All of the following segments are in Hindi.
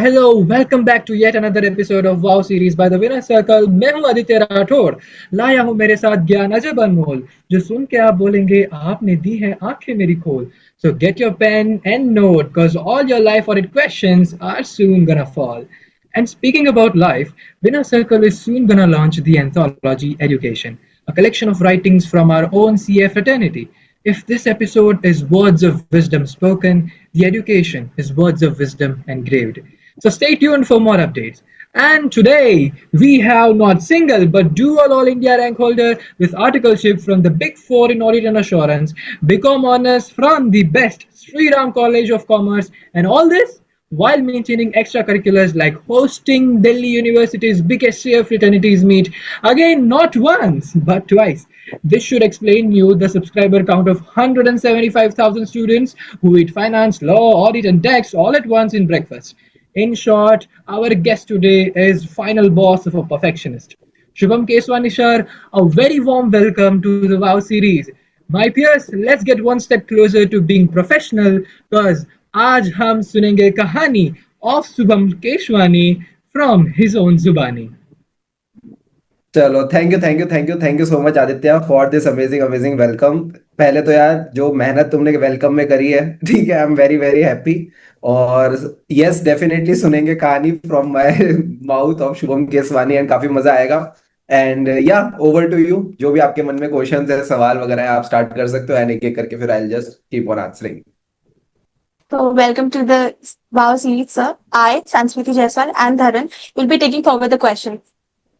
hello, welcome back to yet another episode of Wow series by the Winner Circle. मैं हूं आदित्य राठौर, लाया हूं मेरे साथ ज्ञान अजब अनमोल, जो सुन के आप बोलेंगे आपने दी है आंखें मेरी खोल. So get your pen and note, cause all your life audit questions are soon gonna fall. And speaking about life, Winner Circle is soon gonna launch the anthology Education, a collection of writings from our own CA fraternity. If this episode is words of wisdom spoken, the education is words of wisdom engraved. So stay tuned for more updates. And today we have not single but dual All India rank holder with articleship from the Big Four in Audit and Assurance, become honors from the best Sri Ram College of Commerce, and all this while maintaining extracurriculars like hosting Delhi University's biggest CA fraternities meet, again not once but twice. This should explain you the subscriber count of 175,000 students who eat finance, law, audit and tax all at once in breakfast. In short, our guest today is final boss of a perfectionist. Shubham Keswani sir, a very warm welcome to the WOW series. My peers, let's get one step closer to being professional because आज हम सुनेंगे कहानी of Shubham Keshwani from his own जुबानी. चलो thank you so much Aditya for this amazing welcome. पहले तो यार जो मेहनत तुमने वेलकम में करी है, ठीक है, I am very very happy. और यस डेफिनेटली सुनेंगे कहानी from my mouth of Shubham Keswani and काफी मजा आएगा। एंड या ओवर टू यू, जो भी आपके मन में क्वेश्चंस है, सवाल वगैरह है, आप स्टार्ट कर सकते हो एंड एक एक करके फिर I will just keep on answering. So, welcome to the WOW series, sir. I, Sanskriti Jaiswal, and Dharan will be taking forward the questions.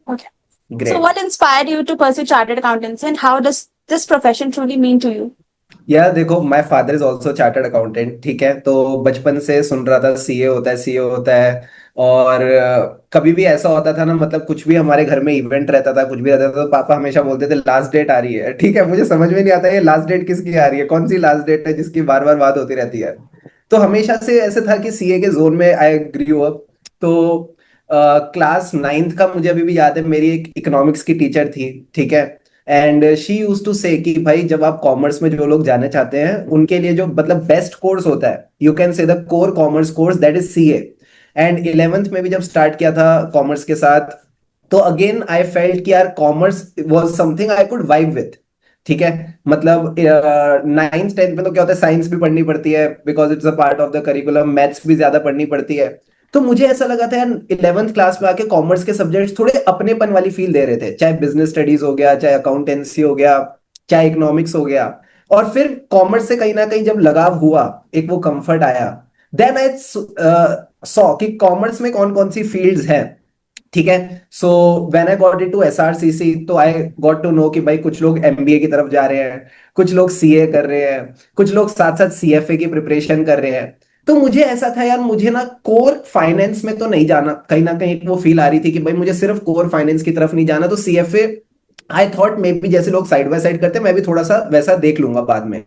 Okay. Great. So, what inspired you to pursue chartered accountancy, and how does this profession truly mean to you? यार देखो, my father is also chartered accountant, ठीक है। तो बचपन से सुन रहा था सीए होता है, सीए होता है। और कभी भी ऐसा होता था ना, मतलब कुछ भी हमारे घर में इवेंट रहता था, कुछ भी रहता था, तो पापा हमेशा बोलते थे लास्ट डेट आ रही है, ठीक है। मुझे समझ में नहीं आता ये लास्ट डेट किसकी आ रही है, कौन सी लास्ट डेट है जिसकी बार बार बात होती रहती है। तो हमेशा से ऐसे था कि सीए के जोन में आई ग्रू अप। तो क्लास नाइन्थ का मुझे अभी भी याद है, मेरी एक इकोनॉमिक्स की टीचर थी, ठीक है। एंड शी यूज टू से कि भाई जब आप कॉमर्स में जो लोग जाने चाहते हैं उनके लिए जो मतलब बेस्ट कोर्स होता है, यू कैन से the core commerce course that is CA. And 11th में भी जब स्टार्ट किया था कॉमर्स के साथ, तो अगेन आई फेल्ट कि यार commerce was something I could vibe with, ठीक है। मतलब 9th 10th में तो क्या होता है, साइंस भी पढ़नी पड़ती है because it's a part of the curriculum, maths भी ज्यादा पढ़नी पड़ती है। तो मुझे ऐसा लगा था यार 11th क्लास में आके कॉमर्स के सब्जेक्ट्स थोड़े अपनेपन वाली फील दे रहे थे, चाहे बिजनेस स्टडीज हो गया, चाहे अकाउंटेंसी हो गया, चाहे इकोनॉमिक्स हो गया। और फिर कॉमर्स से कहीं ना कहीं जब लगाव हुआ, एक वो कंफर्ट आया, देन आई सॉ कि कॉमर्स में कौन कौन सी फील्ड्स हैं, ठीक है। So when I got into SRCC, तो आई गॉट टू नो कि भाई कुछ लोग एमबीए की तरफ जा रहे हैं, कुछ लोग सीए कर रहे हैं, कुछ लोग साथ साथ सीएफए की प्रिपरेशन कर रहे हैं। तो मुझे ऐसा था यार, मुझे ना कोर फाइनेंस में तो नहीं जाना, कहीं ना कहीं एक वो फील आ रही थी कि भाई मुझे सिर्फ कोर फाइनेंस की तरफ नहीं जाना। तो CFA I thought may be जैसे लोग साइड बाय साइड करते हैं, मैं भी थोड़ा सा वैसा देख लूंगा बाद में।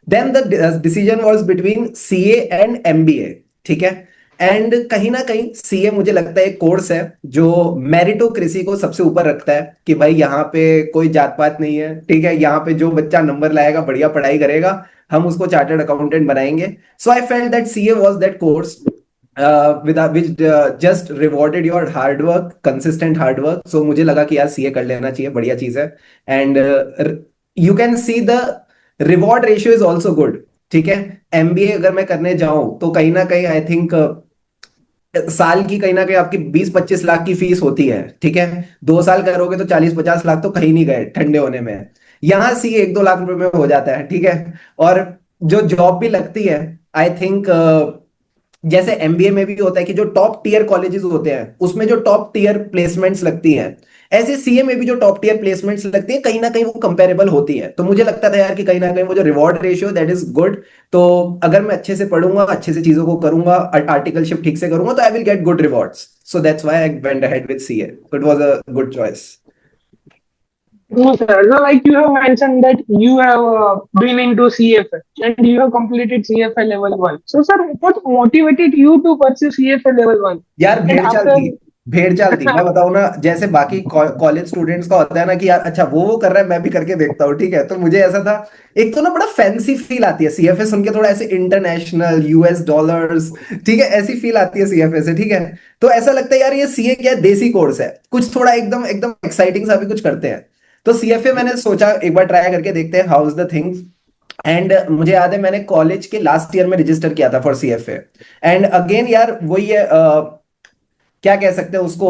Then the decision was between CA and MBA, ठीक है। एंड कहीं ना कहीं सीए मुझे लगता है एक कोर्स है जो मेरिटोक्रेसी को सबसे ऊपर रखता है कि भाई यहाँ पे कोई जात पात नहीं है, ठीक है। यहाँ पे जो बच्चा नंबर लाएगा, बढ़िया पढ़ाई करेगा, हम उसको चार्टर्ड अकाउंटेंट बनाएंगे। So I felt that CA was that course which just rewarded your hard work, consistent hard work. So मुझे लगा कि यार सीए कर लेना चाहिए, बढ़िया चीज है। And you can see the reward ratio is also good, ठीक है। एमबीए अगर मैं करने जाऊं तो कहीं ना कहीं आई थिंक साल की कहीं ना कहीं आपकी 20-25 लाख की फीस होती है, ठीक है। 2 साल करोगे तो 40-50 लाख तो कहीं नहीं गए ठंडे होने में। यहां सी 1-2 लाख रुपए में हो जाता है, ठीक है। और जो जॉब भी लगती है, आई थिंक जैसे एमबीए में भी होता है कि जो टॉप टियर कॉलेजेस होते हैं उसमें जो टॉप टियर प्लेसमेंट्स लगती हैं, ऐसे सीए में भी जो टॉप टियर प्लेसमेंट्स लगती है कहीं ना कहीं वो कंपेरेबल होती है। तो मुझे लगता था यार कि कहीं ना कहीं वो जो reward ratio that is good. तो अगर मैं अच्छे से पढ़ूंगा, अच्छे से चीजों को करूंगा, आर्टिकलशिप ठीक से करूंगा, तो I will get good rewards. So that's why I went ahead with CA. It was a good choice. No, sir. So, like you have mentioned that you have been into CFA and you have completed CFA level 1. So, sir, what motivated you to pursue CFA level 1? यार And भेड़ चाल after, थी, भेड़ चाल थी, मैं बताऊं ना, जैसे बाकी कॉलेज स्टूडेंट्स का होता है ना कि यार अच्छा वो कर रहा है मैं भी करके देखता हूँ, ठीक है, तो मुझे ऐसा था। एक तो ना बड़ा फैंसी फील आती है सीएफए सुन के, थोड़ा ऐसे इंटरनेशनल यूएस डॉलर्स, ठीक है, ऐसी फील आती है सीएफए से, ठीक है। तो ऐसा लगता है यार ये सीए क्या है, देसी कोर्स है, कुछ थोड़ा एकदम एकदम एक्साइटिंग सा भी कुछ करते हैं। तो सीएफए मैंने सोचा एक बार ट्राई करके देखते हैं how is the things. And मुझे याद है मैंने कॉलेज के लास्ट ईयर में रजिस्टर किया था फॉर सीएफए। एंड अगेन यार वही है, क्या कह सकते हैं उसको,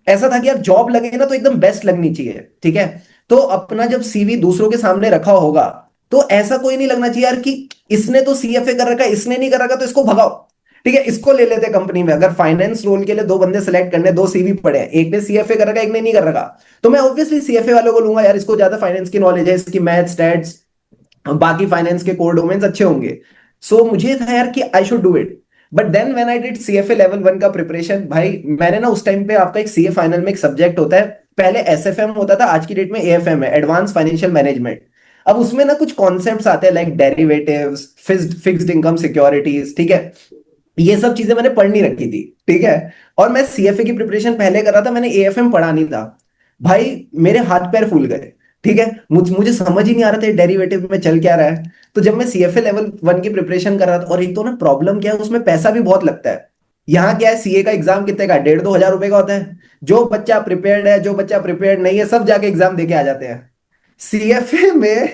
ऐसा था कि यार जॉब लगे ना तो एकदम बेस्ट लगनी चाहिए, ठीक है। तो अपना जब सीवी दूसरों के सामने रखा होगा तो ऐसा कोई नहीं लगना चाहिए यार कि इसने तो सीएफए कर रखा है, इसने नहीं कर रखा तो इसको भगाओ, ठीक है, इसको ले लेते कंपनी में। अगर फाइनेंस रोल के लिए दो बंदे सेलेक्ट करने, दो सीवी पड़े हैं, एक ने सीएफए कर रखा है एक ने नहीं कर रखा, तो मैं ऑब्वियसली सीएफए वालों को लूंगा यार, इसको ज्यादा फाइनेंस की नॉलेज है, इसकी मैथ स्टैट्स बाकी फाइनेंस के कोर डोमेन्स अच्छे होंगे। सो मुझे था यार कि I should do it. But then when I did CFA level 1 का प्रिपरेशन, भाई मैंने ना उस टाइम पे, आपका एक सीए फाइनल में एक सब्जेक्ट होता है, पहले एसएफएम होता था, आज की डेट में एएफएम है, एडवांस फाइनेंशियल मैनेजमेंट। अब उसमें ना कुछ कॉन्सेप्ट्स आते हैं like derivatives, fixed income securities, ठीक है, ये सब चीजें मैंने पढ़ नहीं रखी थी, ठीक है। और मैं सीएफए की प्रिपरेशन पहले कर रहा था, मैंने एएफएम पढ़ा नहीं था। भाई मेरे हाथ पैर फूल गए, ठीक है, मुझे समझ ही नहीं आ रहा था डेरिवेटिव में चल क्या रहा है। तो जब मैं सीएफए लेवल 1 की प्रिपरेशन कर रहा था, और एक तो ना प्रॉब्लम क्या है, उसमें पैसा भी बहुत लगता है। यहाँ क्या है, सीए का एग्जाम कितने का, 1,500-2,000 रुपए का होता है। जो बच्चा प्रिपेयर्ड है, जो बच्चा प्रिपेयर्ड नहीं है, सब जाके एग्जाम देके आ जाते हैं। सीएफए में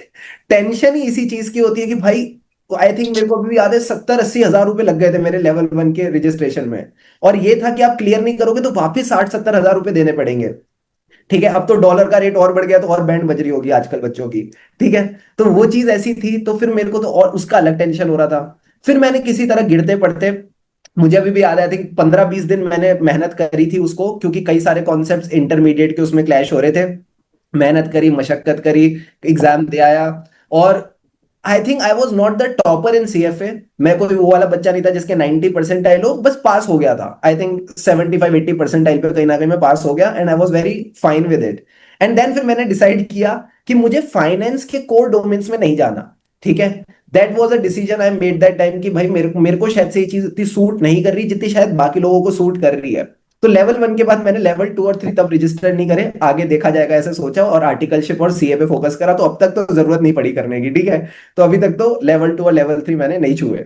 टेंशन ही इसी चीज की होती है कि भाई, आई थिंक मेरे को अभी भी याद है 70-80 हजार रुपए लग गए थे मेरे लेवल 1 के रजिस्ट्रेशन में। और ये था कि आप क्लियर नहीं करोगे तो वापिस 60-70 हजार रुपए देने पड़ेंगे, ठीक है। अब तो डॉलर का रेट और बढ़ गया तो और बैंड बज रही होगी आजकल बच्चों की, ठीक है। तो वो चीज ऐसी थी, तो फिर मेरे को तो और उसका अलग टेंशन हो रहा था। फिर मैंने किसी तरह गिरते पड़ते, मुझे अभी भी याद है, थिंक 15-20 दिन मैंने मेहनत करी थी उसको, क्योंकि कई सारे कॉन्सेप्ट्स इंटरमीडिएट के उसमें क्लैश हो रहे थे। मेहनत करी, मशक्कत करी, एग्जाम दे आया। और I think I was not the topper in CFA, मैं कोई वो वाला बच्चा नहीं था जिसके 90 परसेंटाइल हो, बस पास हो गया था। आई थिंक 75-80 परसेंटाइल पे कहीं ना कहीं मैं पास हो गया, and I was very fine with it. And then फिर मैंने डिसाइड किया कि मुझे फाइनेंस के कोर डोमेन्स में नहीं जाना, ठीक है। That was a decision I made that time कि भाई मेरे को शायद से ये चीज इतनी सूट नहीं कर रही जितनी शायद बाकी लोगों को सूट कर रही है। तो लेवल 1 के बाद मैंने लेवल 2 और 3 तब रजिस्टर नहीं करे, आगे देखा जाएगा ऐसे सोचा, और आर्टिकलशिप और सीए पे फोकस करा, तो अब तक तो जरूरत नहीं पड़ी करने की, ठीक है। तो अभी तक तो लेवल 2 और लेवल 3 मैंने नहीं छुए।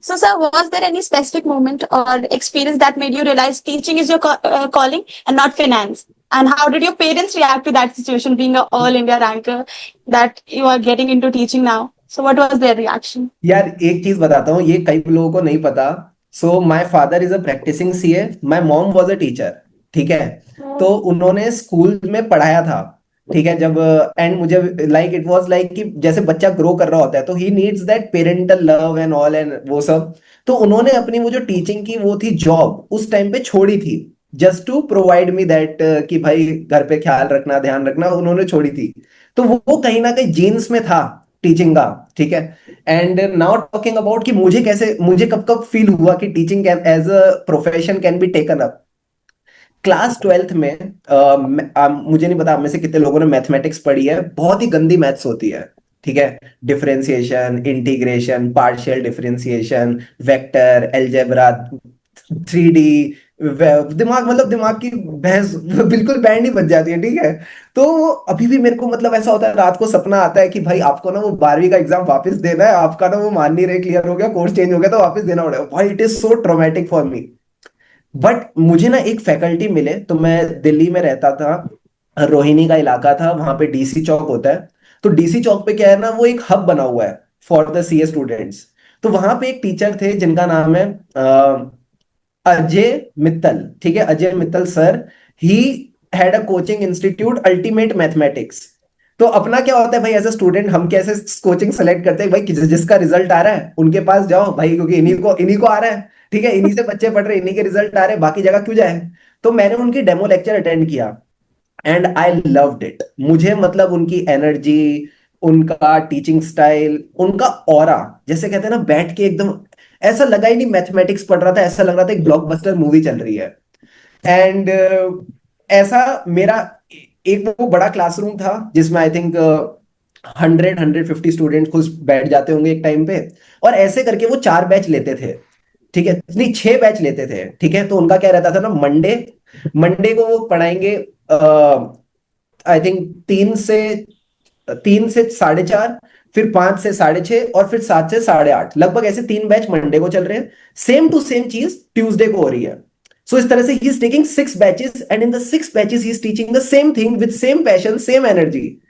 So, sir, was there any specific moment or experience that made you realize teaching is your calling and not finance? And how did your parents react to that situation, being an all India ranker, that you are getting into teaching now? So, what was their reaction? यार एक चीज बताता हूँ, ये कई लोगों को नहीं पता। So my father is a practising CA, my mom was a teacher, ठीक है। तो उन्होंने स्कूल में पढ़ाया था, ठीक है। जब एंड मुझे लाइक इट वाज लाइक कि जैसे बच्चा ग्रो कर रहा होता है तो he needs that parental love and all and वो सब। तो उन्होंने अपनी वो जो टीचिंग की वो थी जॉब, उस टाइम पे छोड़ी थी, just to provide me that कि भाई घर पे ख्याल रखना, ध्यान रखना, उन्होंने छोड़ी थी। तो वो कहीं ना कहीं जीन्स में था टीचिंग का, ठीक है। एंड नाउ टॉकिंग अबाउट कि मुझे कैसे, मुझे कब कब फील हुआ कि teaching as a profession can be taken up. Class 12th में मुझे नहीं पता आप में से कितने लोगों ने मैथमेटिक्स पढ़ी है, बहुत ही गंदी मैथ्स होती है, ठीक है। Differentiation, integration, partial differentiation, vector, algebra, 3D, दिमाग, मतलब दिमाग की भैंस बिल्कुल बैंड ही बज जाती है, ठीक है। तो अभी भी मेरे को मतलब ऐसा होता है, रात को सपना आता है कि भाई आपको ना वो 12वीं का एग्जाम वापस देना है, आपका ना वो मान नहीं रहे, क्लियर हो गया, कोर्स चेंज हो गया तो वापस देना पड़ेगा। भाई it is so traumatic for me. But मुझे ना एक फैकल्टी मिले, तो मैं दिल्ली में रहता था, रोहिणी का इलाका था, वहां पे डीसी चौक होता है। तो डीसी चौक पे क्या है ना, वो एक हब बना हुआ है फॉर द सीए स्टूडेंट्स। तो वहां पे एक टीचर थे जिनका नाम है अजय मित्तल, ठीक है, Ajay Mittal sir. He had a coaching institute ultimate mathematics. तो अपना क्या होता है भाई, एज अ स्टूडेंट हम कैसे कोचिंग सेलेक्ट करते हैं, भाई जिसका रिजल्ट आ रहा है उनके पास जाओ भाई, क्योंकि इन्हीं को आ रहा है, ठीक है, इन्हीं से बच्चे पढ़ रहे हैं, इन्हीं के रिजल्ट आ रहे हैं, बाकी जगह क्यों जाए। तो मैंने उनकी डेमो लेक्चर अटेंड किया, एंड आई लव्ड इट। मुझे मतलब उनकी एनर्जी, उनका टीचिंग स्टाइल, उनका ऑरा, जैसे कहते हैं ना, बैठ के एकदम ऐसा लगा ही नहीं मैथमेटिक्स पढ़ रहा था, ऐसा लग रहा था एक ब्लॉकबस्टर मूवी चल रही है। एंड ऐसा मेरा एक वो बड़ा क्लासरूम था जिसमें आई थिंक 100-150 स्टूडेंट खुद बैठ जाते होंगे एक टाइम पे। और ऐसे करके वो 4 बैच लेते थे, ठीक है, नहीं 6 बैच लेते थे, ठीक है। तो उनका क्या रहता था ना, मंडे मंडे को वो पढ़ाएंगे आई थिंक 3 से 4:30, फिर 5 से 6:30 और फिर 7 से 8:30, लगभग ऐसे 3 बैच मंडे को चल रहे हैं। सेम टू सेम चीज ट्यूसडे को हो रही है। सो इस तरह से ही is taking 6 batches and in the 6 batches he is teaching the same thing with same passion same energy.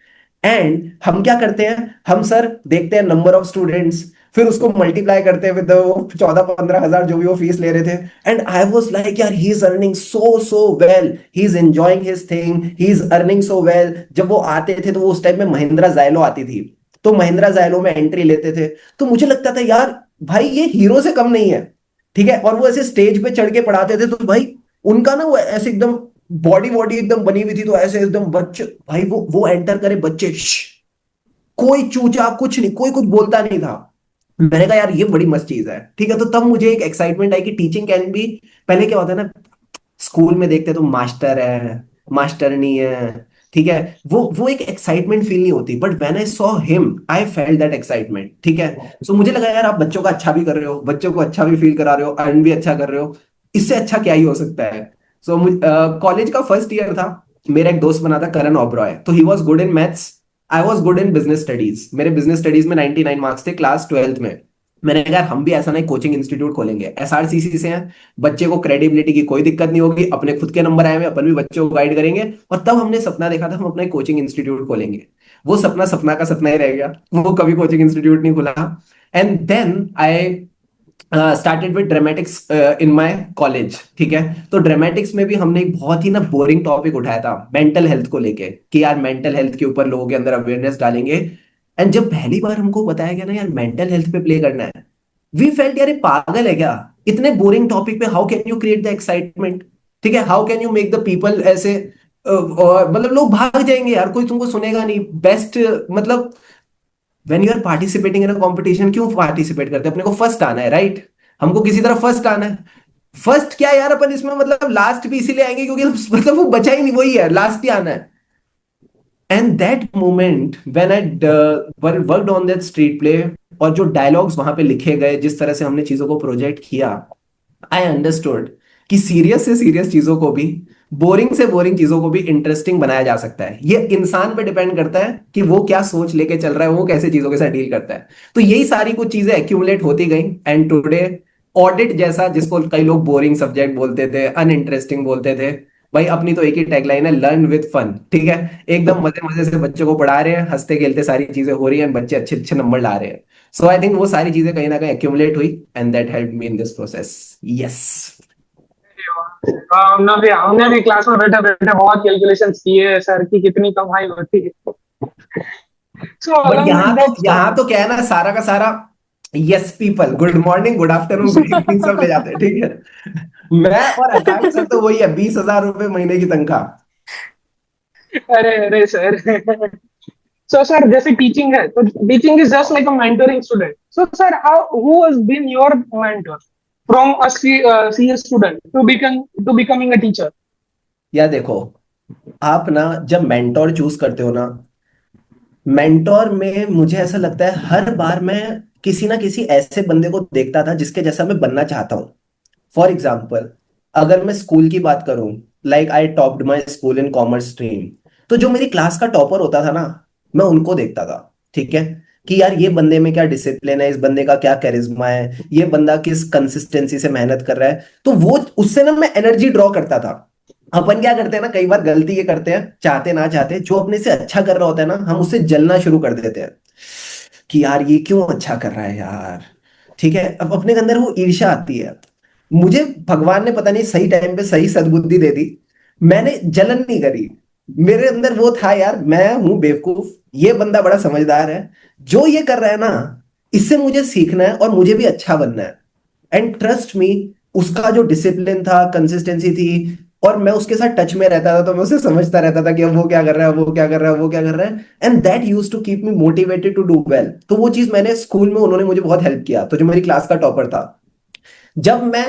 And हम क्या करते हैं, हम सर देखते हैं नंबर ऑफ स्टूडेंट्स, फिर उसको मल्टीप्लाई करते हैं विद 14-15 हजार जो भी वो फीस ले रहे थे। एंड आई वाज लाइक यार he is earning so well, he is enjoying his thing, he is earning so well. जब वो आते थे तो वो उस टाइम में महिंद्रा जाइलो आती थी, तो महिंद्रा जाइलो में एंट्री लेते थे। तो मुझे लगता था यार भाई ये हीरो से कम नहीं है, ठीक है। और वो ऐसे स्टेज पे चढ़ के पढ़ाते थे, तो भाई उनका ना वो ऐसे एकदम बॉडी बॉडी एकदम बनी हुई थी, तो ऐसे एकदम बच्चे भाई वो एंटर करे बच्चे कोई चूचा कुछ नहीं, कोई कुछ बोलता नहीं था। मैंने कहा यार ये बड़ी मस्त चीज है, ठीक है। तो तब मुझे एक एक्साइटमेंट आई कि टीचिंग कैन बी। पहले क्या होता है ना, स्कूल में देखते तो मास्टर है, मास्टरनी है, ठीक है, वो एक एक्साइटमेंट फील नहीं होती। But when I saw him I felt that excitement, ठीक है। सो मुझे लगा यार आप बच्चों का अच्छा भी कर रहे हो, बच्चों को अच्छा भी फील करा रहे हो, अर्न भी अच्छा कर रहे हो, इससे अच्छा क्या ही हो सकता है। सो कॉलेज का फर्स्ट ईयर था, मेरा एक दोस्त बना था करण ओबरॉय, तो he was good in maths, I was good in business studies. मेरे बिजनेस स्टडीज में 99 मार्क्स थे क्लास 12th में। मैंने कहा यार हम भी ऐसा नहीं कोचिंग इंस्टीट्यूट खोलेंगे, एसआरसीसी से हैं, बच्चे को क्रेडिबिलिटी की कोई दिक्कत नहीं होगी, अपने खुद के नंबर आए हुए, अपन भी बच्चों को गाइड करेंगे। और तब हमने सपना देखा था हम अपना कोचिंग इंस्टीट्यूट खोलेंगे। वो सपना सपना का सपना ही रह गया, वो कभी कोचिंग इंस्टीट्यूट नहीं खुला। And then I started with dramatics in my college, ठीक है। तो ड्रामेटिक्स में भी हमने एक बहुत ही ना बोरिंग टॉपिक उठाया था मेंटल हेल्थ को लेके, कि यार मेंटल हेल्थ के ऊपर लोगों के अंदर अवेयरनेस डालेंगे। एंड जब पहली बार हमको बताया गया ना यार मेंटल हेल्थ पे प्ले करना है, वी फेल्ट यार ये पागल है क्या, इतने बोरिंग टॉपिक पे how can you create the excitement, ठीक है। How can you make the people ऐसे और मतलब लोग भाग जाएंगे यार, कोई तुमको सुनेगा नहीं। बेस्ट मतलब when you are participating in a competition, क्यों पार्टिसिपेट करते हैं, अपने को फर्स्ट आना है, राइट। हमको किसी तरह फर्स्ट आना है। फर्स्ट क्या यार अपन इसमें मतलब लास्ट भी इसीलिए आएंगे क्योंकि मतलब वो बचा ही नहीं, वही है लास्ट ही आना है। And that moment when I worked on that street play, और जो डायलॉग्स वहां पे लिखे गए, जिस तरह से हमने चीजों को प्रोजेक्ट किया, आई अंडरस्टूड कि सीरियस से सीरियस चीजों को भी, बोरिंग से बोरिंग चीजों को भी इंटरेस्टिंग बनाया जा सकता है। ये इंसान पे डिपेंड करता है कि वो क्या सोच लेके चल रहा है, वो कैसे चीजों के साथ डील करता है। तो यही सारी कुछ चीजें एक्यूमुलेट होती गई, एंड टुडे ऑडिट जैसा, जिसको कई लोग बोरिंग सब्जेक्ट बोलते थे, अनइंटरेस्टिंग बोलते थे, भाई अपनी तो एक ही टैगलाइन है, लर्न विद फन, ठीक है। एकदम मजे मजे से बच्चों को पढ़ा रहे हैं, हंसते खेलते सारी चीजें हो रही हैं, बच्चे अच्छे अच्छे नंबर ला रहे हैं। सो आई थिंक वो सारी चीजें कहीं ना कहीं एक्यूमुलेट हुई, and that help me in this process. Yes. हमने भी क्लास में बैठे बैठे बहुत कैलकुलेशन किए सर की कितनी कमाई होती है। So but along with that stuff, यहाँ तो क्या है ना, सारा का सारा yes people, good morning good afternoon good evening सब ले जाते हैं, ठीक है। मैं और आकाश सर तो वही है, 20,000 रुपए महीने की तनख्वाह। अरे अरे सर। सो सर जैसे टीचिंग है तो teaching is just like a mentoring student. So sir how who has been your mentor from a CA student to becoming a teacher? या देखो, आप ना जब मेंटोर चूज करते हो ना, मेंटोर में मुझे ऐसा लगता है हर बार मैं किसी ना किसी ऐसे बंदे को देखता था जिसके जैसा मैं बनना चाहता हूँ। फॉर एग्जाम्पल, अगर मैं स्कूल की बात करूं, like I topped my school in commerce stream, तो जो मेरी क्लास का टॉपर होता था ना, मैं उनको देखता था, ठीक है, कि यार ये बंदे में क्या डिसिप्लिन है, इस बंदे का क्या कैरिज्मा है, ये बंदा किस कंसिस्टेंसी से मेहनत कर रहा है। तो वो उससे ना मैं एनर्जी ड्रॉ करता था। अपन क्या करते हैं ना, कई बार गलती ये करते हैं, चाहते ना चाहते, जो अपने से अच्छा कर रहा होता है ना, हम उससे जलना शुरू कर देते हैं कि यार ये क्यों अच्छा कर रहा है यार, ठीक है। अब अपने के अंदर वो ईर्ष्या आती है। मुझे भगवान ने पता नहीं सही टाइम पे सही सद्बुद्धि दे दी, मैंने जलन नहीं करी। मेरे अंदर वो था यार मैं हूं बेवकूफ, ये बंदा बड़ा समझदार है, जो ये कर रहा है ना, इससे मुझे सीखना है और मुझे भी अच्छा बनना है। एंड ट्रस्ट मी, उसका जो डिसिप्लिन था, कंसिस्टेंसी थी, और मैं उसके साथ टच में रहता था, तो मैं उसे समझता रहता था कि अब वो क्या कर रहा है, वो क्या कर रहा है, वो क्या कर रहा है। And that use to keep me motivated to do well. तो वो चीज मैंने स्कूल में, उन्होंने मुझे बहुत हेल्प किया। तो जो मेरी क्लास का टॉपर था, जब मैं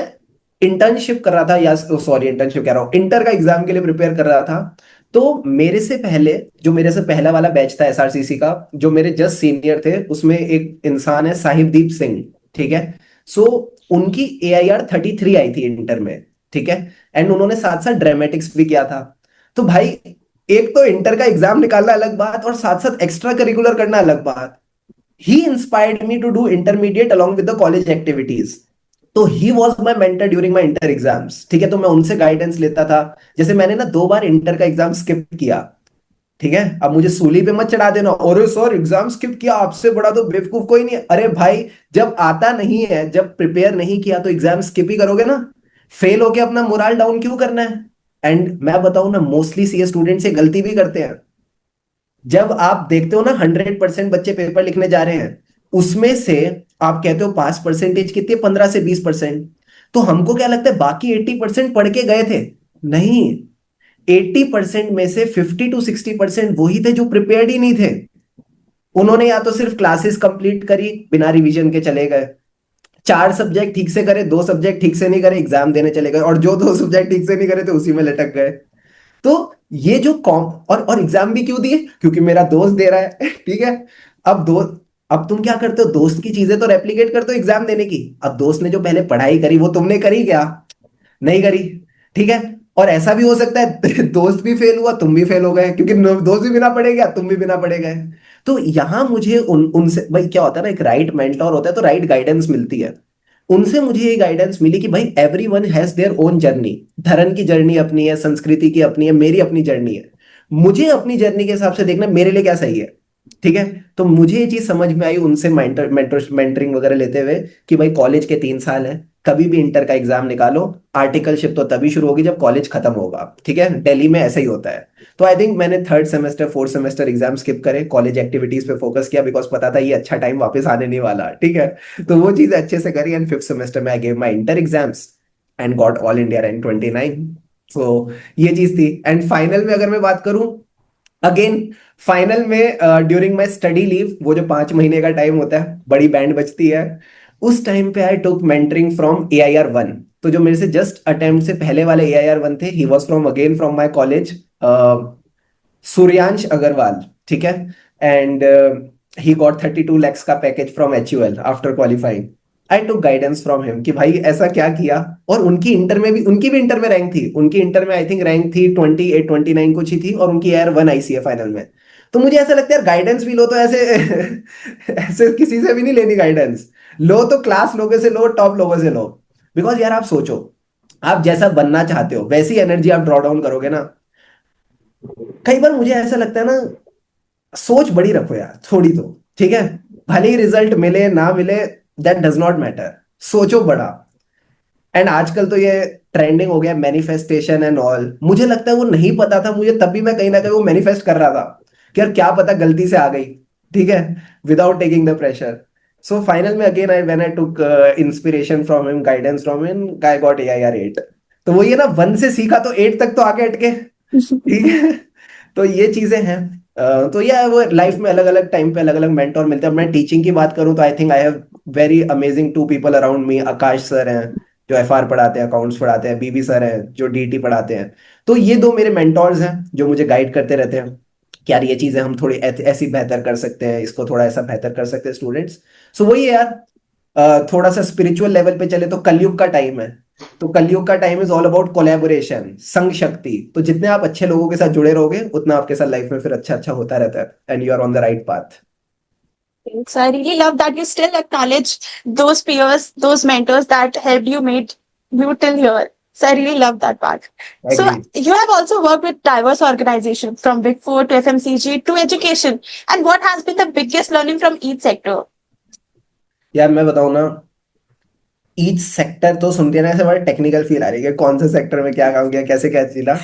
इंटर्नशिप कर रहा था, या सॉरी इंटर्नशिप कह रहा हूँ, इंटर का एग्जाम के लिए प्रिपेयर कर रहा था, तो मेरे से पहले, जो मेरे से पहला वाला बैच था एसआरसीसी का, जो मेरे जस्ट सीनियर थे, उसमें एक इंसान है साहिबदीप सिंह, ठीक है। सो उनकी AIR 33 आई थी इंटर में, ठीक है। एंड उन्होंने साथ साथ ड्रामेटिक्स भी किया था। तो भाई, एक तो इंटर का एग्जाम निकालना अलग बात, और साथ साथ एक्स्ट्रा करिकुलर करना अलग बात। He inspired me to do intermediate along with the college activities. तो he was my mentor during my inter exams, ठीक है। तो मैं उनसे गाइडेंस लेता था। जैसे मैंने ना 2 बार इंटर का एग्जाम स्किप किया, ठीक है। अब मुझे सूली पे मत चढ़ा देना, अरे सर एग्जाम स्किप किया, आपसे बड़ा तो बेवकूफ कोई नहीं है। अरे भाई, जब आता नहीं है, जब प्रिपेयर नहीं किया, तो एग्जाम स्किप ही करोगे ना। फेल होके अपना मोरल डाउन क्यों करना है। एंड मैं बताऊं ना, मोस्टली सीए स्टूडेंट से गलती भी करते हैं। जब आप देखते हो ना 100% बच्चे पेपर लिखने जा रहे हैं, उसमें से आप कहते हो पास परसेंटेज कितनी है, 15 से 20%। तो हमको क्या लगता है बाकी 80% पढ़ के गए थे। नहीं, 80% में से 50 to 60% वही थे जो प्रिपेयर्ड ही नहीं थे। उन्होंने या तो सिर्फ क्लासेस कंप्लीट करी, बिना रिवीजन के चले गए, 4 सब्जेक्ट ठीक से करे, 2 सब्जेक्ट ठीक से नहीं करे, एग्जाम देने चले गए, और जो 2 सब्जेक्ट ठीक से नहीं करे थे उसी में लटक गए। तो ये जो कॉम और एग्जाम भी क्यों दिए, क्योंकि मेरा दोस्त दे रहा है ठीक है। अब दोस्त, अब तुम क्या करते हो, दोस्त की चीजें तो रेप्लिकेट करते हो एग्जाम देने की। अब दोस्त ने जो पहले पढ़ाई करी वो तुमने करी क्या, नहीं करी, ठीक है। और ऐसा भी हो सकता है दोस्त भी फेल हुआ, तुम भी फेल हो गए, क्योंकि दोस्त भी बिना पढ़े गया, तुम भी बिना पढ़े गए। तो यहां मुझे उनसे भाई क्या होता है ना, एक राइट मेंटोर होता है तो राइट गाइडेंस मिलती है। उनसे मुझे ये गाइडेंस मिली कि भाई every one has their own journey. धरन की जर्नी अपनी है, संस्कृति की अपनी है, मेरी अपनी जर्नी है। मुझे अपनी जर्नी के हिसाब से देखना मेरे लिए क्या सही है, ठीक है। तो मुझे ये चीज समझ में आई उनसे मेंटरिंग वगैरह लेते हुए, कि भाई कॉलेज के 3 साल हैं, कभी भी इंटर का एग्जाम निकालो। आर्टिकलशिप तो तभी शुरू होगी जब कॉलेज खत्म होगा, ठीक है। दिल्ली में ऐसा ही होता है। तो आई थिंक मैंने 3rd semester 4th semester exam skip करे, कॉलेज एक्टिविटीज पे फोकस किया, बिकॉज पता था ये अच्छा टाइम वापस आने नहीं वाला, ठीक है। तो वो चीज अच्छे से करी, एंड 5th सेमेस्टर में I gave my inter exams and got all India rank 29। सो ये चीज थी। एंड फाइनल में अगर मैं बात करूं, अगेन फाइनल में ड्यूरिंग माई स्टडी लीव, वो जो 5 महीने का टाइम होता है, बड़ी बैंड बजती है, उस टाइम पे आई टुक मेंटरिंग फ्रॉम AIR 1। तो जो मेरे से जस्ट अटेम्प्ट से पहले वाले AIR 1 थे, he was from again from my college, Suryansh Agarwal, ठीक है। एंड ही गॉट 32 lakhs का package from HUL after qualifying. I took guidance from him कि भाई ऐसा क्या किया। और उनकी इंटर में भी, उनकी भी इंटर में रैंक थी, उनकी इंटर में आई थिंक रैंक थी 28 29 कुछ ही थी, और उनकी AIR 1 आई सी है फाइनल में। तो मुझे ऐसा लगता है यार, गाइडेंस भी लो तो ऐसे ऐसे किसी से भी नहीं लेनी गाइडेंस। लो तो क्लास लोगों से लो, टॉप लोगों से लो। बिकॉज यार आप सोचो, आप जैसा बनना चाहते हो वैसी एनर्जी आप ड्रॉ डाउन करोगे ना। कई बार मुझे ऐसा लगता है ना, सोच बड़ी रखो यार थोड़ी तो, ठीक है। भले ही रिजल्ट मिले ना मिले, दैट डज नॉट मैटर, सोचो बड़ा। एंड आजकल तो ये ट्रेंडिंग हो गया मैनिफेस्टेशन एंड ऑल, मुझे लगता है वो नहीं पता था मुझे, तब भी मैं कहीं ना कहीं वो मैनिफेस्ट कर रहा था कि यार क्या पता गलती से आ गई, ठीक है, without taking the pressure. So final में again I when I took inspiration from him, guidance from him, I got AIR 8। तो वो ये ना, 1 से सीखा तो 8 तक तो आगे अटके, ठीक है। तो ये चीजें हैं। तो ये वो लाइफ में अलग अलग टाइम पे अलग अलग मेंटोर मिलते हैं। मैं टीचिंग की बात करूं तो I think I have very amazing 2 people around me. Akash sir हैं जो FR पढ़ाते हैं, अकाउंट्स पढ़ाते हैं, BB सर हैं जो DT पढ़ाते हैं। तो ये 2 मेरे मेंटोर्स हैं जो मुझे गाइड करते रहते हैं कि यार ये चीजें हम थोड़ी ऐसी बेहतर कर सकते हैं, इसको थोड़ा ऐसा बेहतर कर सकते हैं स्टूडेंट्स। सो वही है यार। थोड़ा सा स्पिरिचुअल लेवल पे चले तो कलयुग का टाइम है। तो कलयुग का time is all about collaboration, संग शक्ति। तो जितने आप अच्छे लोगों के साथ जुड़े रहोगे, उतना आपके साथ लाइफ में फिर अच्छा अच्छा होता रहता है, and you are on the right path. So I really love that you still acknowledge those peers, those mentors that helped you made you till here. So I really love that part. So agree. you have also worked with diverse organizations from Big Four to FMCG to education. And what has been the biggest learning from each sector? यार मैं बताऊं ना, ईच सेक्टर तो सुनते ना ऐसे बड़ा टेक्निकल फील आ रही है कि कौन से सेक्टर में क्या काम किया, कैसे क्या चीला।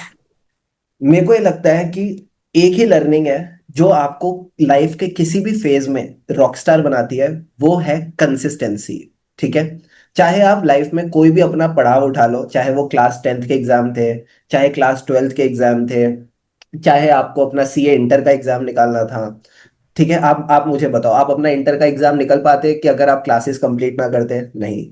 मेरे को ये लगता है कि एक ही लर्निंग है जो आपको लाइफ के किसी भी फेज में रॉकस्टार बनाती है, वो है कंसिस्टेंसी, ठीक है। चाहे आप लाइफ में कोई भी अपना पड़ाव उठा लो, चाहे वो क्लास 10th के एग्जाम थे, चाहे क्लास 12th के एग्जाम थे, चाहे आपको अपना CA इंटर का एग्जाम निकालना था, ठीक है। आप मुझे बताओ, आप अपना इंटर का एग्जाम निकल पाते कि अगर आप क्लासेस कंप्लीट ना करते? नहीं।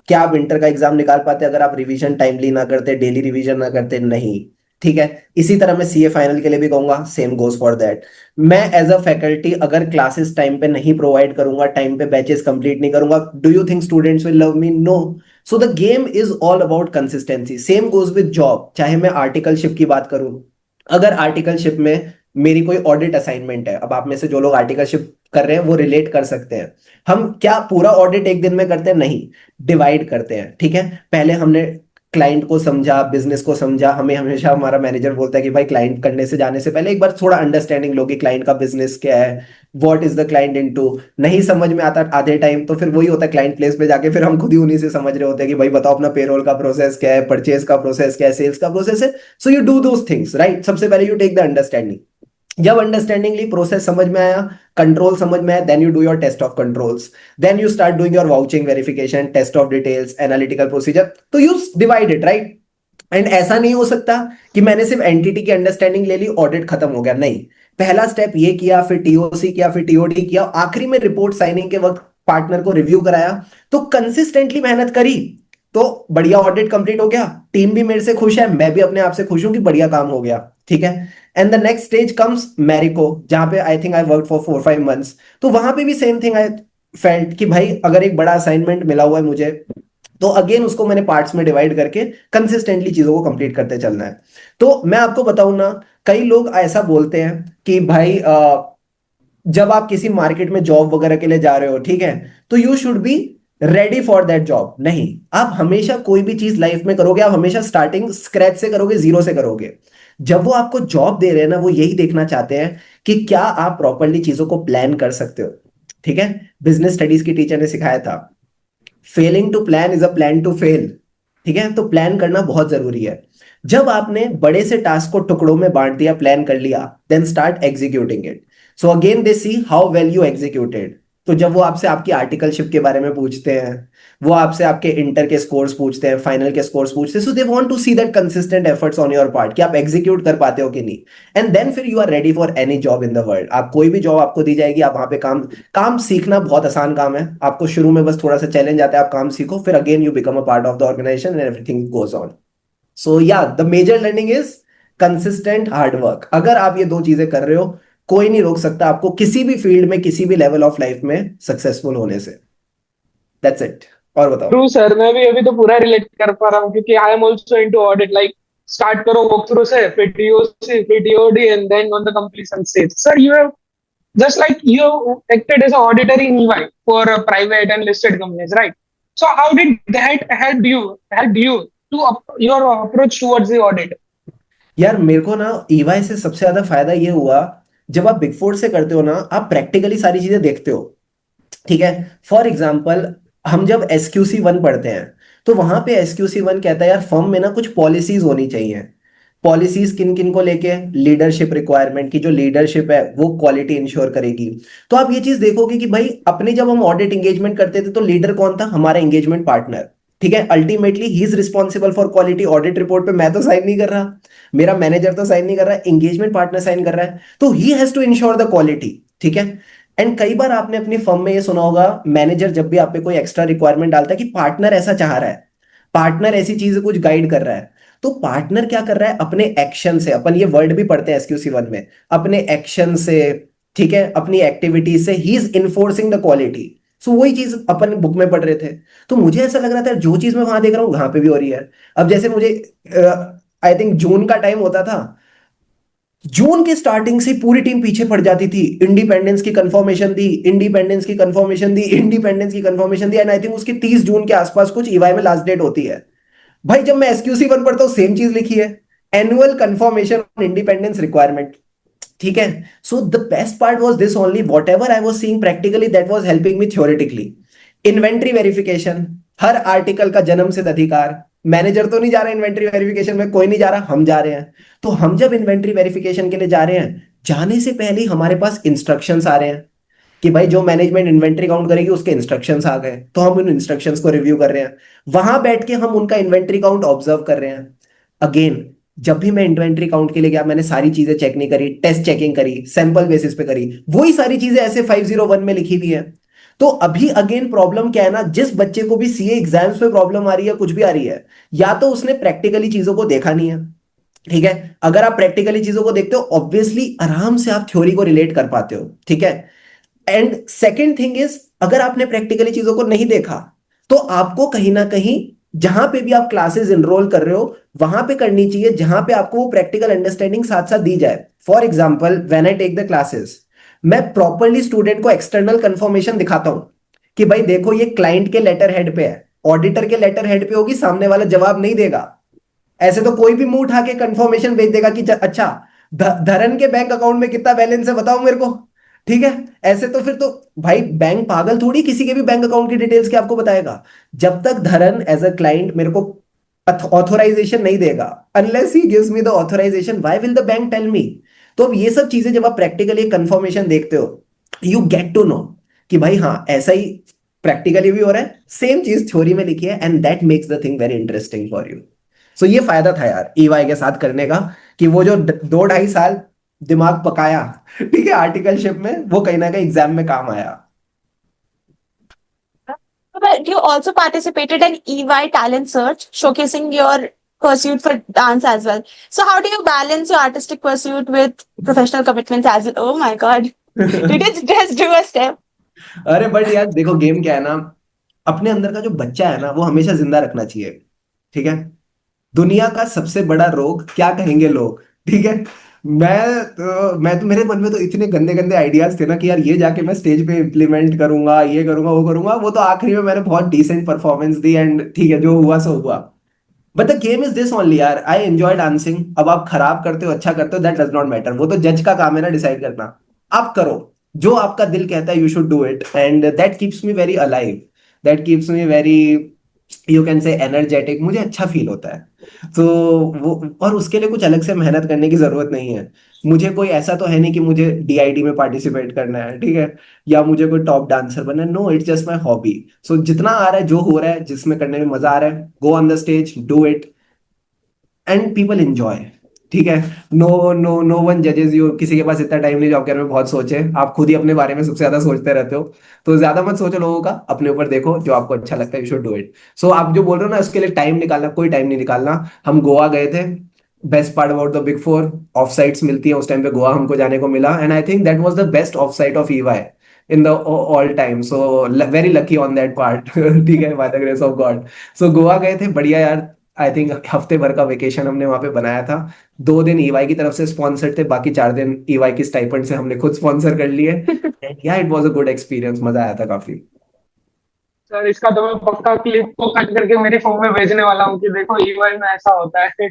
क्या आप इंटर का एग्जाम निकाल पाते अगर आप रिवीजन टाइमली ना करते, डेली रिवीजन ना करते? नहीं। ठीक है, इसी तरह मैं सीए फाइनल के लिए भी कहूंगा, सेम गोज फॉर दैट। मैं एज अ फैकल्टी अगर क्लासेस टाइम पे नहीं प्रोवाइड करूंगा, टाइम पे बैचेस कंप्लीट नहीं करूंगा, do you think students will love me? No. So the game is all about consistency. Same goes with job, चाहे मैं आर्टिकलशिप की बात करूं, अगर आर्टिकलशिप में मेरी कोई ऑडिट असाइनमेंट है, अब आप में से जो लोग आर्टिकलशिप कर रहे हैं वो रिलेट कर सकते हैं। हम क्या पूरा ऑडिट एक दिन में करते हैं? नहीं, डिवाइड करते हैं। ठीक है, पहले हमने क्लाइंट को समझा, बिजनेस को समझा। हमें हमेशा हमारा मैनेजर बोलता है कि भाई क्लाइंट करने से जाने से पहले एक बार थोड़ा अंडरस्टैंडिंग लो कि क्लाइंट का बिजनेस क्या है, what is the client into. नहीं समझ में आता आधे टाइम तो फिर वही होता है, क्लाइंट प्लेस पे जाके फिर हम खुद ही उन्हीं से समझ रहे होते हैं कि भाई बताओ अपना पेरोल का प्रोसेस क्या है, परचेज का प्रोसेस क्या है, सेल्स का प्रोसेस है। So you do those things right. सबसे पहले यू टेक द अंडरस्टैंडिंग। जब अंडरस्टैंडिंग प्रोसेस समझ में आया, कंट्रोल समझ में आया, then you do your test of controls, then you start doing your vouching verification, test of details, analytical procedure. तो you divide it right. And ऐसा नहीं हो सकता कि मैंने सिर्फ एंटिटी की अंडरस्टैंडिंग ले ली, ऑडिट खत्म हो गया। नहीं, पहला स्टेप ये किया, फिर टीओसी किया, फिर टीओडी किया, आखिरी में रिपोर्ट साइनिंग के वक्त पार्टनर को रिव्यू कराया। तो कंसिस्टेंटली मेहनत करी तो बढ़िया ऑडिट कंप्लीट हो गया, टीम भी मेरे से खुश है, मैं भी अपने आप से खुश हूं कि बढ़िया काम हो गया। ठीक है, and the next stage comes Marico, जहां पे I think I work for 4-5 months. तो वहां पे भी सेम थिंग आई फेल्ट कि भाई अगर एक बड़ा असाइनमेंट मिला हुआ है मुझे, तो अगेन उसको मैंने पार्ट्स में डिवाइड करके कंसिस्टेंटली चीजों को कंप्लीट करते चलना है। तो मैं आपको बताऊं ना, कई लोग ऐसा बोलते हैं कि भाई जब आप किसी मार्केट में जॉब वगैरह के लिए जा रहे हो, ठीक है, तो you should be ready for that job. नहीं, आप हमेशा कोई भी चीज लाइफ में करोगे, आप हमेशा स्टार्टिंग स्क्रैच से करोगे, जीरो से करोगे। जब वो आपको जॉब दे रहे हैं ना, वो यही देखना चाहते हैं कि क्या आप प्रॉपरली चीजों को प्लान कर सकते हो। ठीक है, बिजनेस स्टडीज की टीचर ने सिखाया था, failing to plan is a plan to fail. ठीक है, तो प्लान करना बहुत जरूरी है। जब आपने बड़े से टास्क को टुकड़ों में बांट दिया, प्लान कर लिया, then start executing it. So again they see how well you executed. तो जब वो आपसे आपकी आर्टिकलशिप के बारे में पूछते हैं, वो आपसे आपके इंटर के स्कोर्स पूछते हैं, फाइनल के स्कोर्स पूछते हैं, so they want to see that consistent efforts on your part कि आप एग्जीक्यूट कर पाते हो कि नहीं। एंड देन फिर you are ready for any job in the world. आप कोई भी जॉब आपको दी जाएगी, आप वहां पे काम काम सीखना बहुत आसान काम है। आपको शुरू में बस थोड़ा सा चैलेंज आता है, आप काम सीखो, फिर again you become a part of the organisation and everything goes on. So yeah the major learning is consistent hard work. अगर आप ये दो चीजें कर रहे हो, कोई नहीं रोक सकता आपको किसी भी फील्ड में, किसी भी लेवल ऑफ लाइफ में सक्सेसफुल होने से। That's it. और बताओ। ट्रू सर, मैं भी अभी तो पूरा रिलेट कर पा रहा हूँ क्योंकि I am also into audit. Like start करो वॉक थ्रू से, फिर टीओसी, फिर TOD and then on the completion stage. Sir you have just like you acted as an auditor in EY for private and listed companies, right? So how did that help you to your approach towards the audit? यार मेरे को ना ईवाई से सबसे ज्यादा फायदा ये हुआ, जब आप बिग फोर से करते हो ना, आप प्रैक्टिकली सारी चीजें देखते हो। ठीक है, फॉर एग्जाम्पल हम जब SQC 1 पढ़ते हैं, तो वहां पे SQC 1 कहता है यार फर्म में ना कुछ पॉलिसीज होनी चाहिए। पॉलिसीज किन किन को लेके? लीडरशिप रिक्वायरमेंट की, जो लीडरशिप है वो क्वालिटी इंश्योर करेगी। तो आप ये चीज देखोगे कि भाई अपने जब हम ऑडिट एंगेजमेंट करते थे तो लीडर कौन था? हमारा एंगेजमेंट पार्टनर। ठीक है, ultimately he is responsible for quality. Audit report पे मैं तो साइन नहीं कर रहा, मेरा मैनेजर तो साइन नहीं कर रहा है, एंगेजमेंट पार्टनर साइन कर रहा है, तो he has to ensure the quality. ठीक है, एंड कई बार आपने अपनी फर्म में ये सुना होगा, मैनेजर जब भी आप पे कोई एक्स्ट्रा रिक्वायरमेंट डालता है कि पार्टनर ऐसा चाह रहा है, पार्टनर ऐसी चीज कुछ गाइड कर रहा है, तो पार्टनर क्या कर रहा है? अपने एक्शन से, अपन ये वर्ड भी पढ़ते हैं SQC 1 में, अपने एक्शन से, ठीक है, अपनी एक्टिविटी से ही is enforcing the quality. So वही चीज अपन बुक में पढ़ रहे थे। तो मुझे ऐसा लग रहा था जो चीज मैं वहां देख रहा हूँ वहां पे भी हो रही है। अब जैसे मुझे आई थिंक जून का टाइम होता था, जून के स्टार्टिंग से पूरी टीम पीछे पड़ जाती थी, इंडिपेंडेंस की कंफर्मेशन दी, इंडिपेंडेंस की कंफर्मेशन दी, इंडिपेंडेंस की confirmation the, and I think उसकी 30 जून के आसपास कुछ ईवाई में लास्ट डेट होती है। भाई जब मैं SQC 1 पढ़ता हूं सेम चीज लिखी है, annual confirmation on independence requirement. ठीक है, so the best part was this only, what ever I was seeing practically that was helping me theoretically. Inventory verification, her article का जन्म सिद्ध अधिकार, मैनेजर तो नहीं जा रहा इन्वेंट्री वेरिफिकेशन में, कोई नहीं जा रहा, हम जा रहे हैं। तो हम जब इन्वेंट्री वेरिफिकेशन के लिए जा रहे हैं, जाने से पहले ही हमारे पास इंस्ट्रक्शंस आ रहे हैं कि भाई जो मैनेजमेंट इन्वेंट्री काउंट करेगी उसके इंस्ट्रक्शंस आ गए, तो हम उन इंस्ट्रक्शंस को रिव्यू कर रहे हैं, वहां बैठ के हम उनका इन्वेंट्री काउंट ऑब्जर्व कर रहे हैं। अगेन जब भी मैं इन्वेंट्री काउंट के लिए गया, मैंने सारी चीजें चेक नहीं करी, टेस्ट चेकिंग करी, सैंपल बेसिस पे करी, वही सारी चीजें ऐसे 501 में लिखी हुई है। तो अभी अगेन प्रॉब्लम क्या है ना, जिस बच्चे को भी CA एग्जाम्स पे प्रॉब्लम आ रही है, कुछ भी आ रही है, या तो उसने प्रैक्टिकली चीजों को देखा नहीं है, ठीक है। अगर आप प्रैक्टिकली चीजों को देखते हो ऑब्वियसली आराम से आप थ्योरी को रिलेट कर पाते हो, ठीक है। एंड सेकेंड थिंग इज, अगर आपने प्रैक्टिकली चीजों को नहीं देखा तो आपको कहीं ना कहीं जहां पे भी आप क्लासेस एनरोल कर रहे हो वहां पे करनी चाहिए जहां पे आपको वो प्रैक्टिकल अंडरस्टैंडिंग साथ साथ दी जाए। For example when I take the classes, मैं प्रॉपरली स्टूडेंट को एक्सटर्नल कंफर्मेशन दिखाता हूं कि भाई देखो ये क्लाइंट के लेटर हेड पे है, ऑडिटर के लेटर हेड पे होगी, सामने वाला जवाब नहीं देगा। ऐसे तो कोई भी मुंह उठा के कंफर्मेशन भेज देगा कि अच्छा धरन के बैंक अकाउंट में कितना बैलेंस है बताओ मेरे को, ठीक है। ऐसे तो फिर तो भाई बैंक पागल थोड़ी किसी के भी बैंक अकाउंट की डिटेल्स के आपको बताएगा। जब तक धरन एज अ क्लाइंट मेरे को ऑथोराइजेशन नहीं देगा, unless he gives me the authorisation, why will the bank tell me. तो अब ये सब चीजें जब आप प्रैक्टिकली कंफर्मेशन देखते हो, यू गेट टू नो कि भाई हाँ ऐसा ही प्रैक्टिकली भी हो रहा है, सेम चीज थ्योरी में लिखी है, and that makes the thing very interesting for you. So ये फायदा था यार ईवाई के साथ करने का, कि वो जो 2 ढाई साल दिमाग पकाया, ठीक है, आर्टिकलशिप में, वो कहीं ना कहीं एग्जाम में काम आया। But you also participated in EY Talent Search, showcasing your pursuit for dance as well. So, how do you balance your artistic pursuit with professional commitments as well? Oh my God. Did you just do a step? अरे बट यार देखो गेम क्या है ना, अपने अंदर का जो बच्चा है ना वो हमेशा जिंदा रखना चाहिए, ठीक है। दुनिया का सबसे बड़ा रोग क्या कहेंगे लोग, ठीक है। मैं तो मेरे मन में तो इतने गंदे गंदे आइडियाज थे ना कि यार ये जाके मैं स्टेज पे इम्प्लीमेंट करूंगा, ये करूंगा वो करूंगा, वो तो आखिरी में मैंने बहुत डिसेंट परफॉर्मेंस दी एंड ठीक है जो हुआ सो हुआ। But the game is this only यार, आई एंजॉय डांसिंग। अब आप खराब करते हो अच्छा करते हो दैट डज नॉट मैटर, वो तो जज का काम है ना डिसाइड करना। आप करो जो आपका दिल कहता है, you should do it, and that keeps me very alive, that keeps me very, you can से एनर्जेटिक, मुझे अच्छा फील होता है। तो वो, और उसके लिए कुछ अलग से मेहनत करने की जरूरत नहीं है। मुझे कोई ऐसा तो है नहीं कि मुझे डीआईडी में पार्टिसिपेट करना है, ठीक है, या मुझे कोई टॉप डांसर बनना है, no it's just my hobby. So जितना आ रहा है जो हो रहा है जिसमें करने में मजा आ रहा है, go on the stage do it and people enjoy, ठीक है। नो नो नो वन जजेस यू, किसी के पास इतना टाइम नहीं जो आपके बारे में बहुत सोचे, आप खुद ही अपने बारे में सबसे ज्यादा सोचते रहते हो। तो ज्यादा मत सोचो लोगों का, अपने ऊपर देखो जो आपको अच्छा लगता है, यू शुड डू इट। सो आप जो बोल रहे हो ना उसके लिए टाइम निकालना, कोई टाइम नहीं निकालना। हम गोवा गए थे, best part about the big four, of sites मिलती है उस टाइम पे गोवा हमको जाने को मिला, and I think that was the best of site of EY in the all time, so very lucky on that part ठीक है, by the grace of God. So Goa गए थे, बढ़िया यार। आई थिंक हफ्ते भर का वेकेशन हमने वहां पे बनाया था। 2 दिन ईवाई की तरफ से स्पॉन्सर्ड थे, बाकी 4 दिन ईवाई की स्टाइपेंड से हमने खुद स्पॉन्सर कर लिए। या it was a good experience, मजा आया था काफी। सर इसका तो मैं पक्का क्लिप को कट करके मेरे फोन में भेजने वाला हूँ कि देखो ईवाई में ऐसा होता है।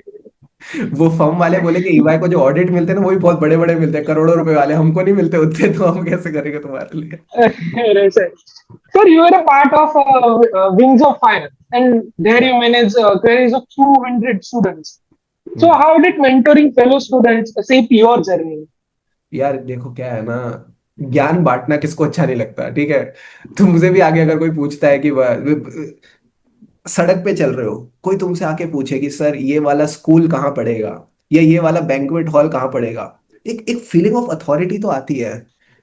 वो फर्म वाले बोले कि ईवाई को जो ऑडिट मिलते हैं ना वो भी बहुत बड़े बड़े मिलते हैं, करोड़ों रुपए वाले, हमको नहीं मिलते उतने, तो हम कैसे करेंगे तुम्हारे लिए। अरे sir, sir you are a part of Wings of Fire and there you manage queries of 200 students. So hmm. how did mentoring fellow students shape your journey? यार देखो क्या है ना, ज्ञान बांटना किसको अच्छा नहीं लगता, ठीक है। तो मुझे भी आगे अगर कोई पूछता है कि सड़क पे चल रहे हो, कोई तुमसे आके पूछे कि सर ये वाला स्कूल कहाँ पड़ेगा, या ये वाला बैंक्वेट हॉल कहाँ पड़ेगा, एक एक फीलिंग ऑफ अथॉरिटी तो आती है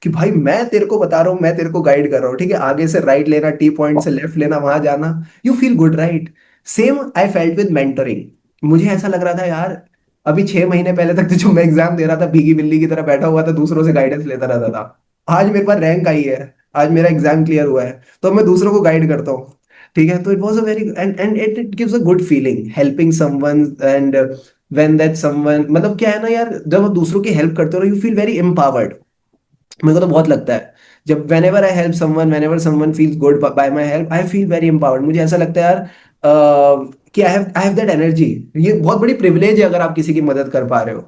कि भाई मैं तेरे को बता रहा हूँ, मैं तेरे को गाइड कर रहा हूँ, ठीक है, आगे से राइट लेना, टी पॉइंट से लेफ्ट लेना, वहां जाना, you feel good, right. Same I felt with mentoring. मुझे ऐसा लग रहा था यार, अभी 6 महीने पहले तक तो जो मैं एग्जाम दे रहा था भीगी बिल्ली की तरह बैठा हुआ था, दूसरों से गाइडेंस लेता रहता था, आज मेरे पास रैंक आई है, आज मेरा एग्जाम क्लियर हुआ है, तो मैं दूसरों को गाइड करता हूँ, ठीक है। तो it was a very and it gives a good feeling helping someone, and when that someone, मतलब क्या है ना यार, जब आप दूसरों की हेल्प करते हो यू फील वेरी एम्पावर्ड। मेरे को तो बहुत लगता है जब whenever I help someone, whenever someone feels good by my help, I feel very empowered। मुझे ऐसा लगता है यार कि आई हैव दैट एनर्जी। ये बहुत बड़ी प्रिविलेज है अगर आप किसी की मदद कर पा रहे हो।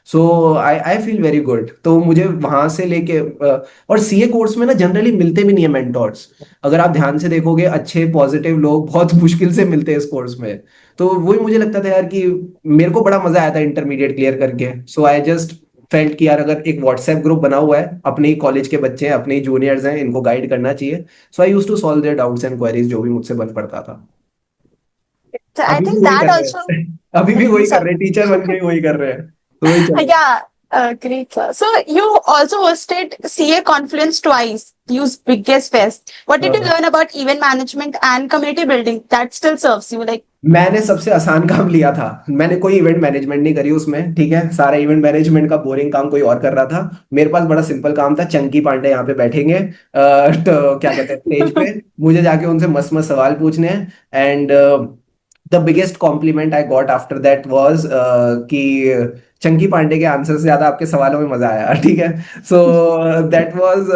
सो आई फील वेरी गुड। तो मुझे वहां से लेके और सीए कोर्स में ना जनरली मिलते भी नहीं है मेंटोर्स। अगर आप ध्यान से देखोगे अच्छे पॉजिटिव लोग बहुत मुश्किल से मिलते हैं इस कोर्स में। तो वही मुझे लगता था यार कि मेरे को बड़ा मजा आया था इंटरमीडिएट क्लियर करके। सो आई जस्ट फेल्ट कि यार अगर एक व्हाट्सएप ग्रुप बना हुआ है, अपने ही कॉलेज के बच्चे हैं, अपने ही जूनियर्स हैं, इनको गाइड करना चाहिए। So I use to solve their doubts and queries जो भी मुझसे बन पड़ता था। So I अभी भी think वही that कर रहे also, हैं अभी भी वही कर so, रहे हैं, टीचर बन के ही वही कर रहे हैं, तो वही चल रहा है। yeah, Great, sir. So you also hosted CA conference twice. Use biggest fest. What did you हाँ, learn about event management and community building that still serves you? Like, मैंने सबसे आसान काम लिया था। मैंने कोई इवेंट मैनेजमेंट नहीं करी उसमें, ठीक है। सारा इवेंट मैनेजमेंट का बोरिंग काम कोई और कर रहा था। मेरे पास बड़ा सिंपल काम था। चंकी पांडे यहाँ पे बैठेंगे, तो क्या कहते हैं, स्टेज पे मुझे जाके उनसे मस्त मस्त सवाल पूछने हैं। And the biggest compliment I got after that was कि चंकी पांडे के आंसर से ज्यादा आपके सवालों में मजा आया, ठीक है। सो दैट वाज,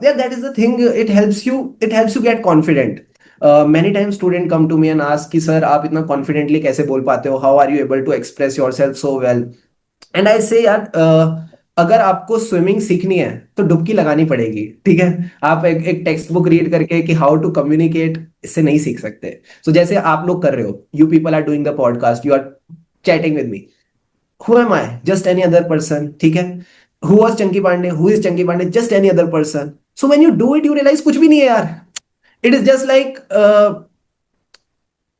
या that is the thing, it helps you get confident. many times student come to me and ask कि सर आप इतना कॉन्फिडेंटली कैसे बोल पाते हो, how are you able to express yourself so well. And I say यार, अगर आपको स्विमिंग सीखनी है तो डुबकी लगानी पड़ेगी, ठीक है। आप एक टेक्स्ट बुक रीड करके कि हाउ टू कम्युनिकेट, इससे नहीं सीख सकते। सो जैसे आप लोग कर रहे हो, you people are doing the podcast, you are chatting with me, who am I, just any other person, ठीक है। Who was Chunky Pandey, who is Chunky Pandey, just any other person. So when you do it, you realise कुछ भी नहीं है यार। इट इज जस्ट लाइक,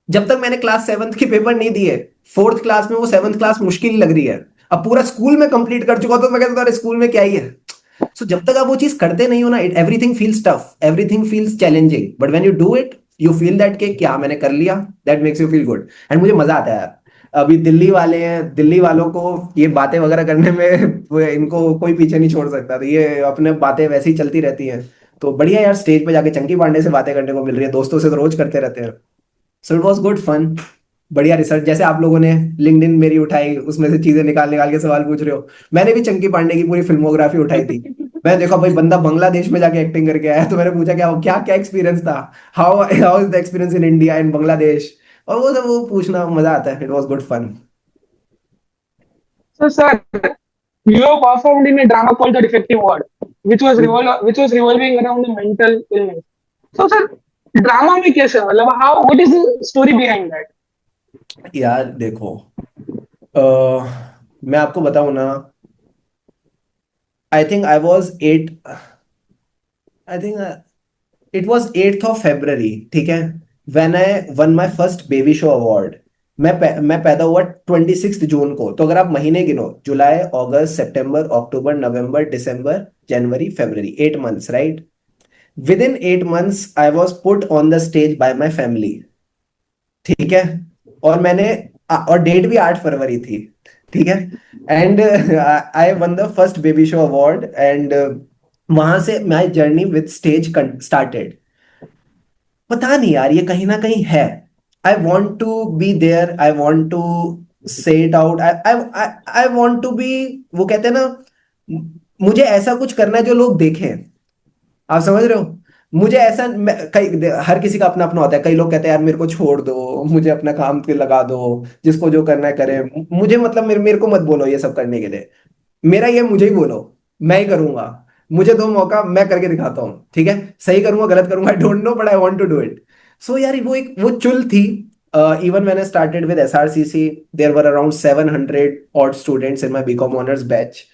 जब तक मैंने क्लास 7th के पेपर नहीं दिए, 4th क्लास में वो 7th क्लास मुश्किल ही लग रही है। अब पूरा स्कूल में कंप्लीट कर चुका तो मैं कहता था स्कूल में क्या ही है। सो जब तक आप वो चीज करते नहीं हो ना, it everything feels tough, everything feels challenging, but when you do it, you feel that कि क्या मैंने कर लिया, that makes you feel good, and मुझे मजा आता है यार। अभी दिल्ली वाले हैं, दिल्ली वालों को ये बातें वगैरह करने में इनको कोई पीछे नहीं छोड़ सकता, तो ये अपने बातें वैसे ही चलती रहती हैं। तो बढ़िया यार, स्टेज पे जाके चंकी पांडे से बातें करने को मिल रही है, दोस्तों से तो रोज करते रहते हैं। So it was good fun. बढ़िया रिसर्च, जैसे आप लोगों ने लिंक्डइन मेरी उठाई, उसमें से चीजें निकाल निकाल के सवाल पूछ रहे हो, मैंने भी चंकी पांडे की पूरी फिल्मोग्राफी उठाई थी। मैंने देखा भाई बंदा बांग्लादेश में जाके एक्टिंग करके आया, तो मैंने पूछा क्या क्या क्या एक्सपीरियंस था, how how is the experience in India in Bangladesh, और वो सब वो पूछना मजा आता है। It was good fun. So, sir, you have performed in a drama called The Defective Ward, which was revolving around the mental illness. So, sir, drama में कैसे, मतलब how, what is the story behind that? यार देखो, मैं आपको बताऊं ना, I think I was 8, I think it was 8th of February, ठीक है, when I one my first baby show award. मैं पैदा हुआ 26 जून को, तो अगर आप महीने गिनो, जुलाई, अगस्त, सितंबर, अक्टूबर, नवंबर, दिसंबर, जनवरी, फरवरी, 8 months, right. With in 8 months I was put on the stage by my family, ठीक है। और और डेट भी 8 फरवरी थी, ठीक है। And I won the first baby show award, and वहां से my journey with stage started. पता नहीं यार, ये कहीं ना कहीं है। I want to be there, I want to say it out, I I I want to be, वो कहते हैं ना, मुझे ऐसा कुछ करना है जो लोग देखें। आप समझ रहे हो, मुझे ऐसा कई, हर किसी का अपना अपना होता है। कई लोग कहते हैं यार मेरे को छोड़ दो, मुझे अपना काम पे लगा दो, जिसको जो करना है करे, मुझे मतलब मेरे को मत बोलो ये सब करने के लिए। मेरा ये, मुझे ही बोलो, मैं ही करूंगा। मुझे दो मौका, मैं करके दिखाता हूँ, ठीक है। सही करूंगा गलत करूंगा, I don't know, but I want to do it. So यार वो चुल थी। इवन मैंने started with SRCC, there were around 700 odd students in my BCom honours batch.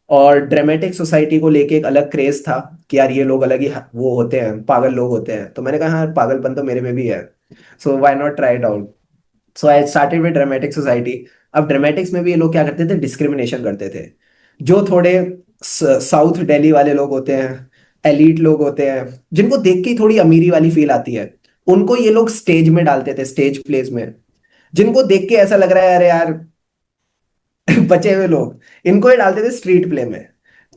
और ड्रामेटिक सोसाइटी को लेके एक अलग क्रेज था कि यार ये लोग अलग ही वो होते हैं, पागल लोग होते हैं। तो मैंने कहा हाँ, पागलपन तो मेरे में भी है, so why not try it out. So I started with dramatic society. अब ड्रामेटिक्स में भी ये लोग क्या करते थे, डिस्क्रिमिनेशन करते थे। जो थोड़े साउथ दिल्ली वाले लोग होते हैं, एलीट लोग होते हैं, जिनको देख के ही थोड़ी अमीरी वाली फील आती है, उनको ये लोग स्टेज में डालते थे, स्टेज प्लेस में। जिनको देख के ऐसा लग रहा है अरे यार बचे हुए लोग, इनको ही डालते थे स्ट्रीट प्ले में।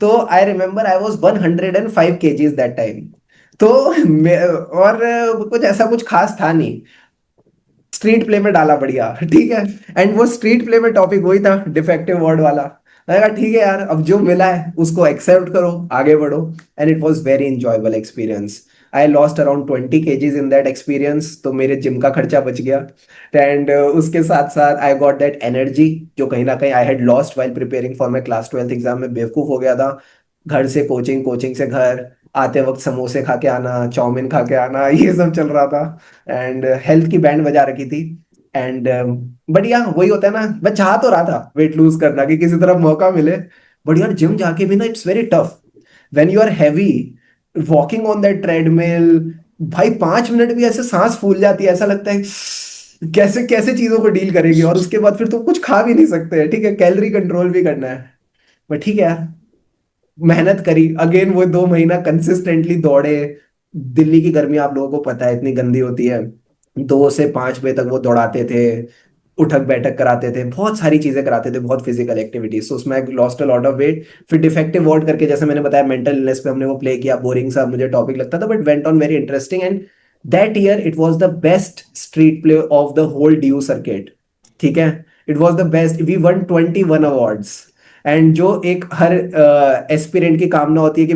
तो I remember I was 105 kgs that time. तो और कुछ ऐसा कुछ खास था नहीं, स्ट्रीट प्ले में डाला बढ़िया, ठीक है। एंड वो स्ट्रीट प्ले में टॉपिक वही था, डिफेक्टिव वर्ड वाला। मैंने कहा ठीक है यार, अब जो मिला है उसको एक्सेप्ट करो, आगे बढ़ो। And it was very enjoyable experience. I lost around 20 kgs in that experience, तो मेरे जिम का खर्चा बच गया। एंड उसके साथ साथ आई गॉट दैट एनर्जी जो कहीं ना कहीं I had lost while preparing for my class 12th exam में। बेवकूफ हो गया था, घर से कोचिंग, कोचिंग से घर, आते वक्त समोसे खा के आना, चाउमीन खा के आना, ये सब चल रहा था। एंड हेल्थ की बैंड बजा रखी थी। एंड बढ़िया, वही होता है ना, मैं चाह तो रहा था वेट लूज करना कि किसी तरह मौका मिले, बट यार जिम जाके भी ना it's very tough when you are heavy, walking on that treadmill. भाई 5 मिनट भी ऐसे सांस फूल जाती है, ऐसा लगता है कैसे कैसे चीजों को डील करेगी। और उसके बाद फिर तुम कुछ खा भी नहीं सकते, ठीक है, कैलोरी कंट्रोल भी करना है। बट ठीक है यार, मेहनत करी, अगेन वो 2 महीना कंसिस्टेंटली दौड़े। दिल्ली की गर्मी आप लोगों को पता है इतनी गंदी होती है, 2 से 5 बजे तक वो दौड़ाते थे, उठक बैठक कराते थे, बहुत सारी चीजें कराते थे, बहुत फिजिकल एक्टिविटीज। तो उसमें lost a lot of weight. फिर डिफेक्टिव वार्ड करके, जैसे मैंने बताया, मेंटल इलनेस पे हमने वो प्ले किया, बोरिंग सा मुझे टॉपिक लगता था, but went on very interesting. And that year it was the best street play of the whole DU circuit. ठीक है, it was the best, we won 21 awards. And जो एक हर एस्पिरेंट की कामना होती है कि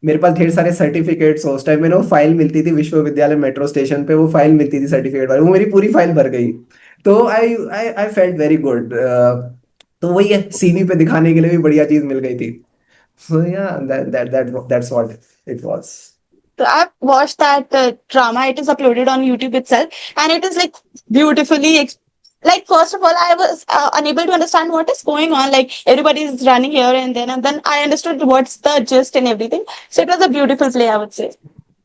मेरे पास ढेर सारे सर्टिफिकेट्स हो, उस टाइम में ना वो फाइल मिलती थी विश्वविद्यालय मेट्रो स्टेशन पे, वो फाइल मिलती थी सर्टिफिकेट वाली, वो मेरी पूरी फाइल भर गई। तो आई फेल्ट वेरी गुड। तो वही है, सीवी पे दिखाने के लिए भी बढ़िया चीज मिल गई थी। सो या that's what it was. So I've watched that drama. It is uploaded on YouTube itself, and it is like beautifully. Like first of all, I was unable to understand what is going on. Like everybody is running here and then I understood what's the gist and everything. So it was a beautiful play, I would say.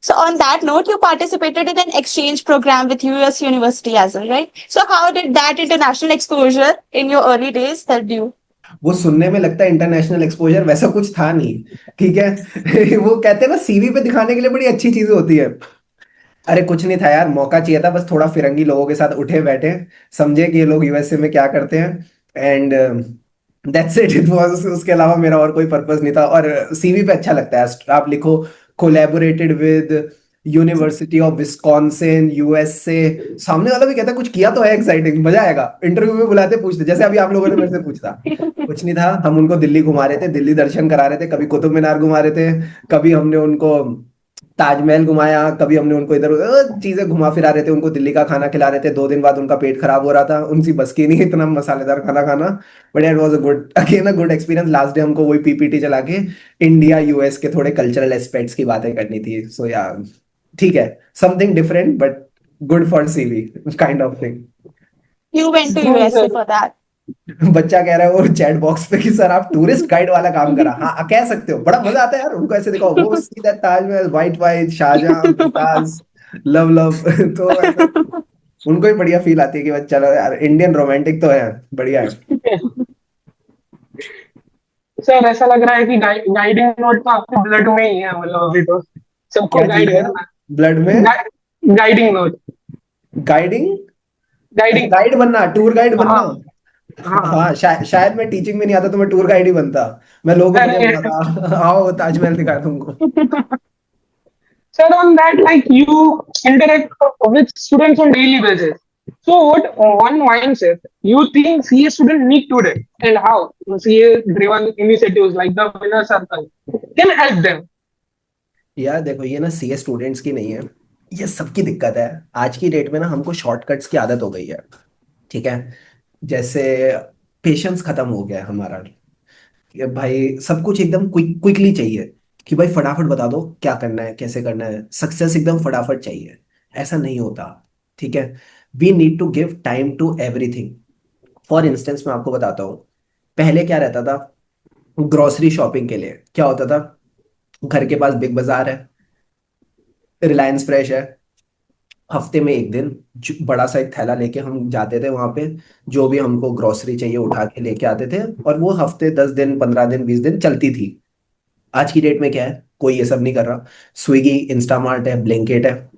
So on that note, you participated in an exchange program with US University as well, right? So how did that international exposure in your early days help you? वो सुनने में लगता है इंटरनेशनल एक्सपोजर, वैसा कुछ था नहीं। ठीक है वो कहते हैं ना सीवी पे दिखाने के लिए बड़ी अच्छी चीजें होती है। अरे कुछ नहीं था यार, मौका चाहिए था बस, थोड़ा फिरंगी लोगों के साथ उठे बैठे, समझे कि ये लोग यूएसए में क्या करते हैं, and that's it, it was. उसके अलावा मेरा और कोई पर्पस नहीं था। और सीवी पे अच्छा लगता है, आप लिखो collaborated with university of Wisconsin USA, सामने वाला भी कहता है कुछ किया तो है, एक्साइटिंग, मजा आएगा। इंटरव्यू में बुलाते, पूछते, जैसे अभी आप लोगों ने मेरे से पूछा, कुछ नहीं था, हम उनको दिल्ली घुमा रहे थे, दिल्ली दर्शन करा रहे थे, कभी कुतुब मीनार घुमा रहे थे, कभी हमने उनको ताजमहल घुमाया, कभी हमने उनको इधर उधर चीजें घुमा फिरा रहे थे, उनको दिल्ली का खाना खिला रहे थे। 2 दिन बाद उनका पेट खराब हो रहा था, उनकी बस की नहीं इतना मसालेदार खाना खाना। But it was a good, again a good experience. Last day हमको वही पीपीटी चला के इंडिया यूएस के थोड़े कल्चरल एस्पेक्ट्स की बातें करनी थी। सो या ठीक है, something different but good for CV kind of thing. You went to True, USA sir. for that. बच्चा कह रहा है वो चैट बॉक्स पे कि सर आप टूरिस्ट गाइड वाला काम करा, हाँ कह सकते हो, बड़ा मजा आता है यार उनको ऐसे दिखाओ, वो see that Taj Mahal, white white, Shahjahan, Mumtaz, love love तो ऐसा उनको भी बढ़िया फील आती है कि बस चलो यार, इंडियन रोमांटिक तो है, बढ़िया है। सर ऐसा लग रहा है कि गाइडिंग नोट तो आपके ब्लड में ही है, मतलब अभी तो सबको क्या चीज गाइड है करना ब्लड में? है। Guiding note, guiding? Guiding. Guide बनना, टूर गाइड बनना? हाँ हाँ। हाँ शायद मैं टीचिंग में नहीं आता तो मैं टूर गाइड ही बनता। मैं लोगों को बढ़िया अरे बताता, आओ ताजमहल दिखा तुमको। sir, on that, like you interact with students on daily basis. So, what one mindset you think CA student need today, and how CA-driven initiatives like the Winner Circle can help them? यार देखो, ये ना सीए स्टूडेंट्स की नहीं है, ये सबकी दिक्कत है। आज की डेट में ना हमको शॉर्टकट्स की आदत हो गई है। ठीक है, जैसे पेशेंस खत्म हो गया है हमारा, कि भाई सब कुछ एकदम क्विकली चाहिए, कि भाई फटाफट बता दो क्या करना है, कैसे करना है, सक्सेस एकदम फटाफट चाहिए। ऐसा नहीं होता। ठीक है, we need to give time to everything. For instance मैं आपको बताता हूँ, पहले क्या रहता था, ग्रोसरी शॉपिंग के लिए क्या होता था, घर के पास बिग बाजार है, रिलायंस फ्रेश है, हफ्ते में एक दिन बड़ा सा एक थैला लेके हम जाते थे वहां पे, जो भी हमको ग्रोसरी चाहिए उठा के लेके आते थे, और वो हफ्ते 10 दिन 15 दिन 20 दिन चलती थी। आज की डेट में क्या है, कोई ये सब नहीं कर रहा। स्विगी, इंस्टामार्ट है, ब्लिंकिट है,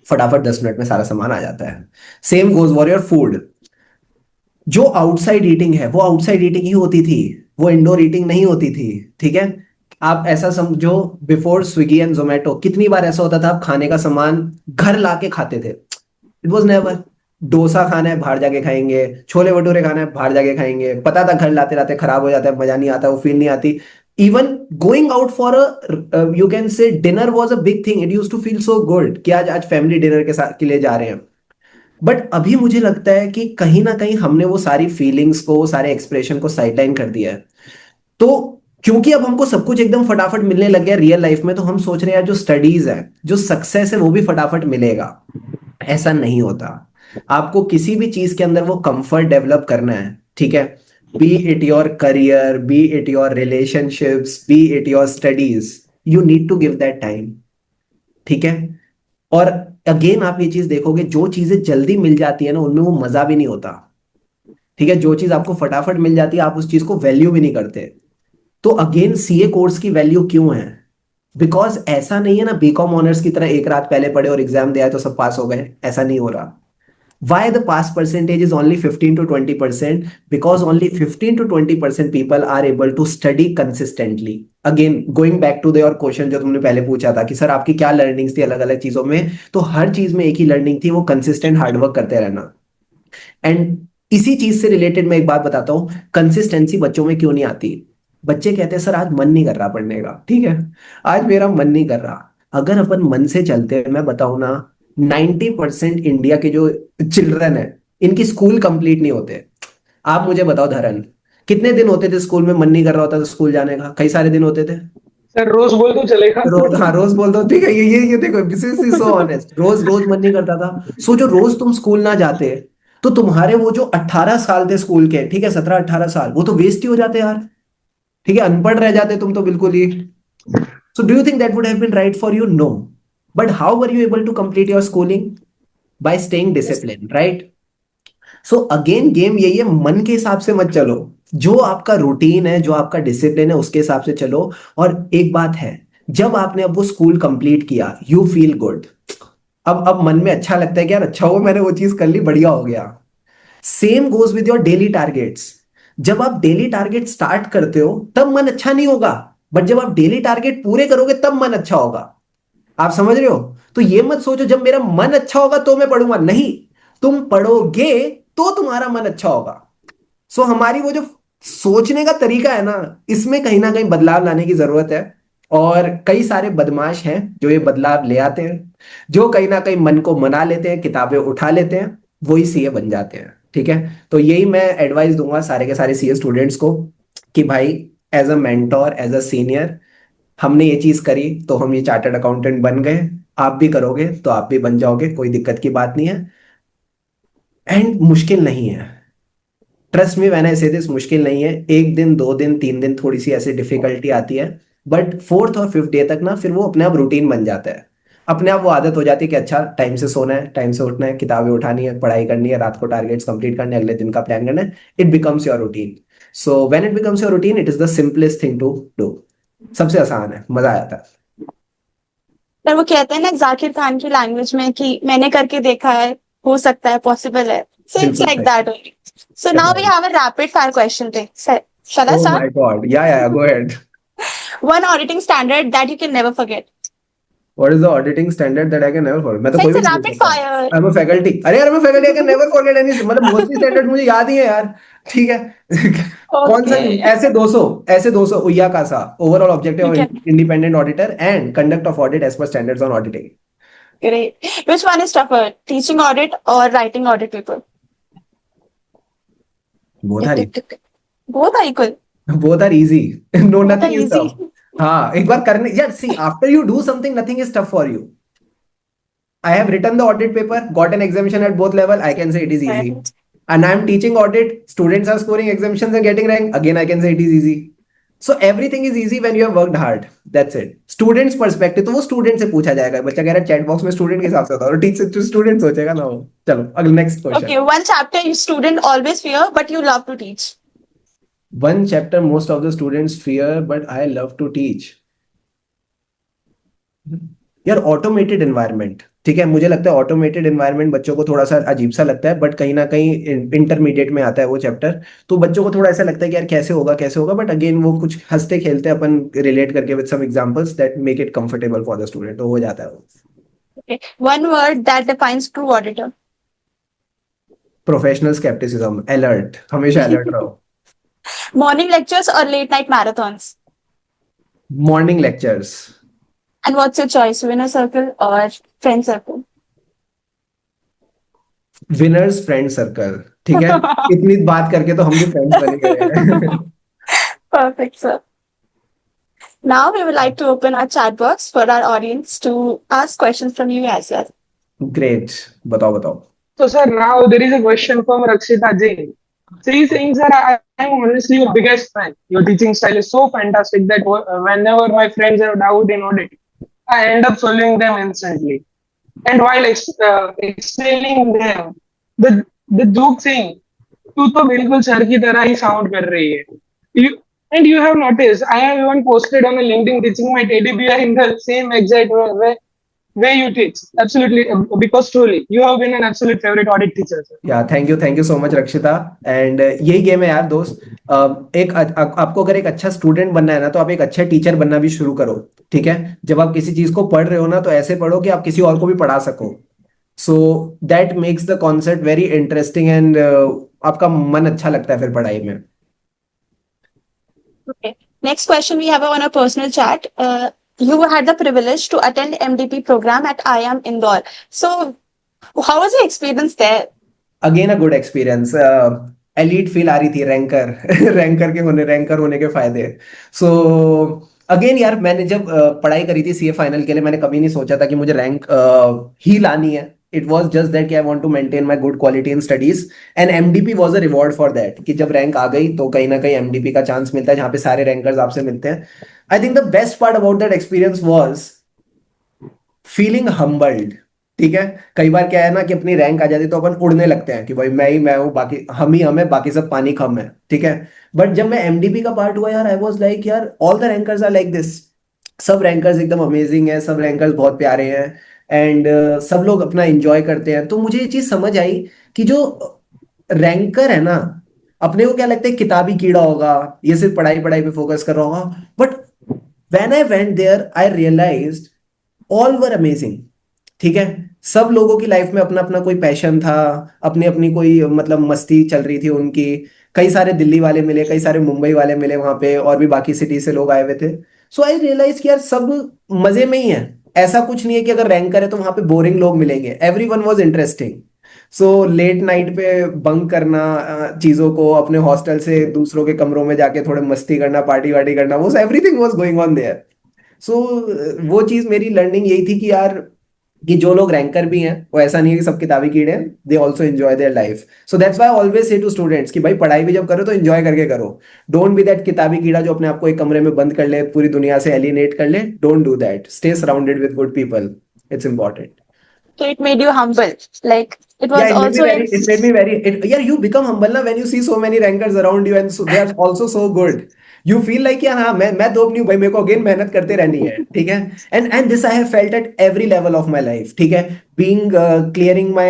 फटाफट 10 मिनट में सारा सामान आ जाता है। Same goes for your food. जो आउटसाइड ईटिंग है वो आउटसाइड ईटिंग ही होती थी, वो इंडोर ईटिंग नहीं होती थी। ठीक है, आप ऐसा समझो, बिफोर स्विगी एंड जोमेटो कितनी बार ऐसा होता था आप खाने का सामान घर लाके खाते थे। इट वॉज नेवर, डोसा खाना है बाहर जाके खाएंगे, छोले भटूरे खाना है बाहर जाके खाएंगे, पता था घर लाते लाते खराब हो जाता है, मजा नहीं आता, वो फील नहीं आती। Even going out for a you can say dinner was a big thing, it used to feel so good कि आज आज फैमिली डिनर के साथ के लिए जा रहे हैं। बट अभी मुझे लगता है कि कहीं ना कहीं हमने वो सारी फीलिंग्स को, वो सारे एक्सप्रेशन को साइडलाइन कर दिया है। तो क्योंकि अब हमको सब कुछ एकदम फटाफट मिलने लग गया रियल लाइफ में, तो हम सोच रहे हैं यार जो स्टडीज है, जो सक्सेस है, वो भी फटाफट मिलेगा। ऐसा नहीं होता। आपको किसी भी चीज के अंदर वो कंफर्ट डेवलप करना है। ठीक है, be it your career, be it your relationships, be it your studies, you need to give that time. ठीक है, और अगेन आप ये चीज देखोगे, जो चीजें जल्दी मिल जाती है ना, उनमें वो मजा भी नहीं होता। ठीक है, जो चीज आपको फटाफट मिल जाती है आप उस चीज को वैल्यू भी नहीं करते। तो अगेन सीए कोर्स की वैल्यू क्यों है? बिकॉज ऐसा नहीं है ना बीकॉम ऑनर्स की तरह एक रात पहले पढ़े और एग्जाम दिया तो सब पास हो गए, ऐसा नहीं हो रहा। Why the pass percentage is only 15 to 20%? Because only 15 to 20% people are able to study consistently. Again, going back to your question जो तुमने पहले पूछा था कि सर आपकी क्या लर्निंग्स थी अलग अलग चीजों में, तो हर चीज में एक ही लर्निंग थी, वो कंसिस्टेंट हार्डवर्क करते रहना। एंड इसी चीज से रिलेटेड मैं एक बात बताता हूँ, कंसिस्टेंसी बच्चों में क्यों नहीं आती। बच्चे कहते हैं सर आज मन नहीं कर रहा पढ़ने का, ठीक है, आज मेरा मन नहीं कर रहा। अगर अपन मन से चलते हैं, मैं बताऊं ना, 90% इंडिया के जो चिल्ड्रन है इनकी स्कूल कंप्लीट नहीं होते। आप मुझे बताओ धरन, कितने दिन होते थे स्कूल में मन नहीं कर रहा होता था स्कूल जाने का? कई सारे दिन होते थे। सर रोज बोल तो चलेगा। रोज, हाँ रोज बोल दो, ठीक है, ये देखो, दिस इज सो ऑनेस्ट, रोज रोज मन नहीं करता था। सोचो रोज तुम स्कूल ना जाते तो तुम्हारे वो जो 18 साल थे स्कूल के, ठीक है, 17-18 साल, वो तो वेस्ट ही हो जाते यार। ठीक है, अनपढ़ रह जाते तुम तो बिल्कुल ही। So do you think that would have been right for you? No. But how were you able to complete your schooling? By staying discipline, right? So again game यही है, मन के हिसाब से मत चलो, जो आपका रूटीन है, जो आपका डिसिप्लिन है उसके हिसाब से चलो। और एक बात है, जब आपने अब वो स्कूल कंप्लीट किया यू फील गुड। अब मन में अच्छा लगता है कि यार अच्छा हुआ मैंने वो चीज कर ली, बढ़िया हो गया। Same goes with your daily targets. जब आप डेली टारगेट स्टार्ट करते हो तब मन अच्छा नहीं होगा, बट जब आप डेली टारगेट पूरे करोगे तब मन अच्छा होगा। आप समझ रहे हो? तो ये मत सोचो जब मेरा मन अच्छा होगा तो मैं पढ़ूंगा, नहीं, तुम पढ़ोगे तो तुम्हारा मन अच्छा होगा। सो हमारी वो जो सोचने का तरीका है ना, इसमें कहीं ना कहीं बदलाव लाने की जरूरत है। और कई सारे बदमाश हैं जो ये बदलाव ले आते हैं, जो कहीं ना कहीं मन को मना लेते हैं, किताबें उठा लेते हैं, वही सीए बन जाते हैं। ठीक है, तो यही मैं एडवाइस दूंगा सारे के सारे सीए स्टूडेंट्स को कि भाई, as a mentor, as a senior, हमने ये चीज करी तो हम ये चार्टर्ड अकाउंटेंट बन गए, आप भी करोगे तो आप भी बन जाओगे, कोई दिक्कत की बात नहीं है। एंड मुश्किल नहीं है, ट्रस्ट मी व्हेन आई से दिस, मुश्किल नहीं है। एक दिन, 2 दिन, 3 दिन थोड़ी सी ऐसी डिफिकल्टी आती है, बट फोर्थ और फिफ्थ डे तक ना फिर वो अपने आप रूटीन बन जाता है। अपने आप वो आदत हो जाती है कि अच्छा टाइम से सोना है, टाइम से उठना है, किताबें उठानी है, पढ़ाई करनी है, रात को टारगेट्स कंप्लीट करने हैं, अगले दिन का प्लान करना है। It becomes your routine. So when it becomes your routine it is the simplest thing to do. सबसे आसान है, मजा आ जाता है। पर वो कहते हैं ना जाकिर खान की लैंग्वेज में कि मैंने करके देखा है, हो सकता है, पॉसिबल है. So it's बिल्कुल like सही। that only. So now we have a rapid fire question thing. Shall I oh start? My god, yeah go ahead. One auditing standard that you can never forget. What is the auditing standard that I can never forget? मैं तो So कोई it's भी a नहीं बोल rapid सकता। fire. I'm a faculty। अरे यार मैं faculty, I can never forget any, मतलब मोस्टली स्टैंडर्ड मुझे याद ही है यार। ठीक है। कौन सा नहीं? Okay. ऐसे 200 उया का सा overall objective of Okay. Independent auditor and conduct of audit as per standards on auditing. Great. Which one is tougher, teaching audit or writing audit paper? Both Tick, or tick, tick. Both are equal. Both are easy, no Both are nothing is easy. Tough. हाँ, एक बार करने यार, see after you do something nothing is tough for you. I have written the audit paper, got an exemption at both level. I can say it is easy. Right. And I'm teaching audit. Students are scoring exemptions and getting rank. Again, I can say it is easy. So everything is easy when you have worked hard. That's it. Students perspective तो वो स्टूडेंट से पूछा जाएगा, बच्चा कह रहा है चैट बॉक्स में स्टूडेंट के हिसाब से होता है और टीचर स्टूडेंट सोचेगा ना वो। चलो अगला next question. Okay, one chapter you student always fear, but you love to teach. One chapter most of the students fear but I love to teach। यार ऑटोमेटेड एनवायरनमेंट, ठीक है, मुझे लगता है ऑटोमेटेड एनवायरनमेंट बच्चों को थोड़ा सा अजीब सा लगता है, बट कहीं ना कहीं इंटरमीडिएट में आता है वो चैप्टर, तो बच्चों को थोड़ा ऐसा लगता है कि यार कैसे होगा कैसे होगा, बट अगेन वो कुछ हंसते खेलते अपन रिलेट करके with some examples that make it comfortable for the student, तो हो जाता है वो। Okay. One word that defines true auditor. Professional scepticism, alert, हमेशा अलर्ट रहो। Morning lectures or late night marathons. Morning lectures. And what's your choice, winner circle or friend circle? Winners friend circle, ठीक है, इतनी बात करके तो हम भी फ्रेंड्स बन गए। Perfect, sir. Now we would like to open our chat box for our audience to ask questions from you as well. Great, बताओ बताओ। So, sir, now there is a question from Rakshita Jain. She is saying, sir, I am honestly your biggest fan. Your teaching style is so fantastic that whenever my friends have doubt in audit, I end up solving them instantly. And while explaining them, the joke saying, तू तो बिल्कुल सर की तरह ही साउंड कर रही है. You, and you have noticed, I have even posted on a LinkedIn teaching my teddy bear in the same exact way you teach. Absolutely, because truly, you have been an absolute favorite audit teacher, sir. या थैंक यू सो मच रक्षिता. एंड यही गेम है यार दोस्त. आपको अगर एक अच्छा स्टूडेंट बनना है ना, तो आप एक अच्छा टीचर बनना भी शुरू करो. ठीक है, जब आप किसी चीज को पढ़ रहे हो ना, तो ऐसे पढ़ो कि आप किसी और को भी पढ़ा सको. So that makes the concept very interesting, and आपका मन अच्छा लगता है फिर पढ़ाई में. Okay. Next question we have on a personal chat. You had the privilege to attend MDP program at IIM Indore. So, how was your experience there? Again a good experience. Elite feel आ रही थी, रैंकर रैंकर होने के फायदे. सो अगेन यार, मैंने जब पढ़ाई करी थी सीए फाइनल के लिए, मैंने कभी नहीं सोचा था कि मुझे रैंक ही लानी है. इट वॉज जस्ट दैट कि I want to maintain my good quality in studies, and MDP was a reward for that. कि जब रैंक आ गई तो कहीं ना कहीं एमडीपी का चांस मिलता है, जहाँ पे सारे रैंकर्स आपसे मिलते हैं. I think the best part about that experience was feeling humbled. ठीक है, कई बार क्या है ना कि अपनी रैंक आ जाती है तो अपन उड़ने लगते हैं कि भाई मैं हूँ, बाकी हम ही हम है, बाकी सब पानी कम है. ठीक है, बट जब मैं एमडीपी का पार्ट हुआ यार, आई वाज लाइक यार, all the rankers are like this. सब रैंकर्स एकदम अमेजिंग है, सब रैंकर्स बहुत प्यारे हैं, एंड सब लोग अपना एंजॉय करते हैं. तो मुझे ये चीज समझ आई कि जो रैंकर है ना, अपने को क्या लगता है किताबी कीड़ा होगा, ये सिर्फ पढ़ाई पढ़ाई पे फोकस कर रहा होगा. But when I went there I realised all were amazing. ठीक है, सब लोगों की लाइफ में अपना अपना कोई पैशन था, अपनी अपनी कोई मतलब मस्ती चल रही थी उनकी. कई सारे दिल्ली वाले मिले, कई सारे मुंबई वाले मिले वहां पे, और भी बाकी सिटी से लोग आए हुए थे. सो आई रियलाइज कि यार सब मजे में ही है. ऐसा कुछ नहीं है कि अगर रैंक करे तो वहां पे बोरिंग लोग मिलेंगे. Every one was interesting. So let night पे बंक करना, चीजों को अपने हॉस्टल से दूसरों के कमरों में जाके थोड़े मस्ती करना, पार्टी वार्टी करना, वो everything was going on there. So वो चीज मेरी लर्निंग यही थी कि यार, कि जो लोग रैंकर भी हैं वो ऐसा नहीं है कि सब किताबी कीड़े हैं. They also enjoy their life. So that's why I always say to students कि भाई पढ़ाई भी जब करो तो एंजॉय करके करो. डोंट बी दैट किताबी कीड़ा जो अपने आप को एक कमरे में बंद कर ले, पूरी दुनिया से एलिनेट कर ले. Don't do that. Stay surrounded with good people. It's important. So it made you humble. Like it Yeah, was also it made me very, yeah, you become humble na when you see so many rankers around you, and so they are also so good. You feel like यार हाँ, मैं दो नहीं हूँ भाई, मेरे को अगेन मेहनत करते रहनी है. ठीक है, and this I have felt at every level of my life. ठीक है, being clearing my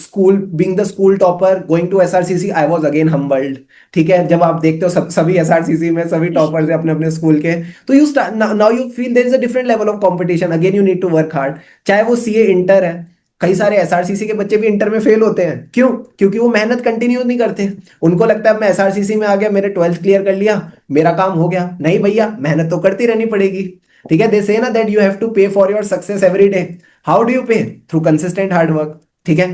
school, being the school topper, going to SRCC, I was again humbled. ठीक है, जब आप देखते हो सभी SRCC में सभी टॉपर्स हैं अपने अपने स्कूल के, तो you now you feel there is a different level of competition. Again you need to work hard. चाहे वो सीए इंटर है, कई सारे एसआरसीसी के बच्चे भी इंटर में फेल होते हैं. क्यों? क्योंकि वो मेहनत कंटिन्यू नहीं करते. उनको लगता है मैं एसआरसीसी में आ गया, मेरे 12th क्लियर कर लिया, मेरा काम हो गया. नहीं भैया, मेहनत तो करती रहनी पड़ेगी. ठीक है, दे से ना that you have to pay for your success every day. How do you pay? Through consistent hard work. ठीक है,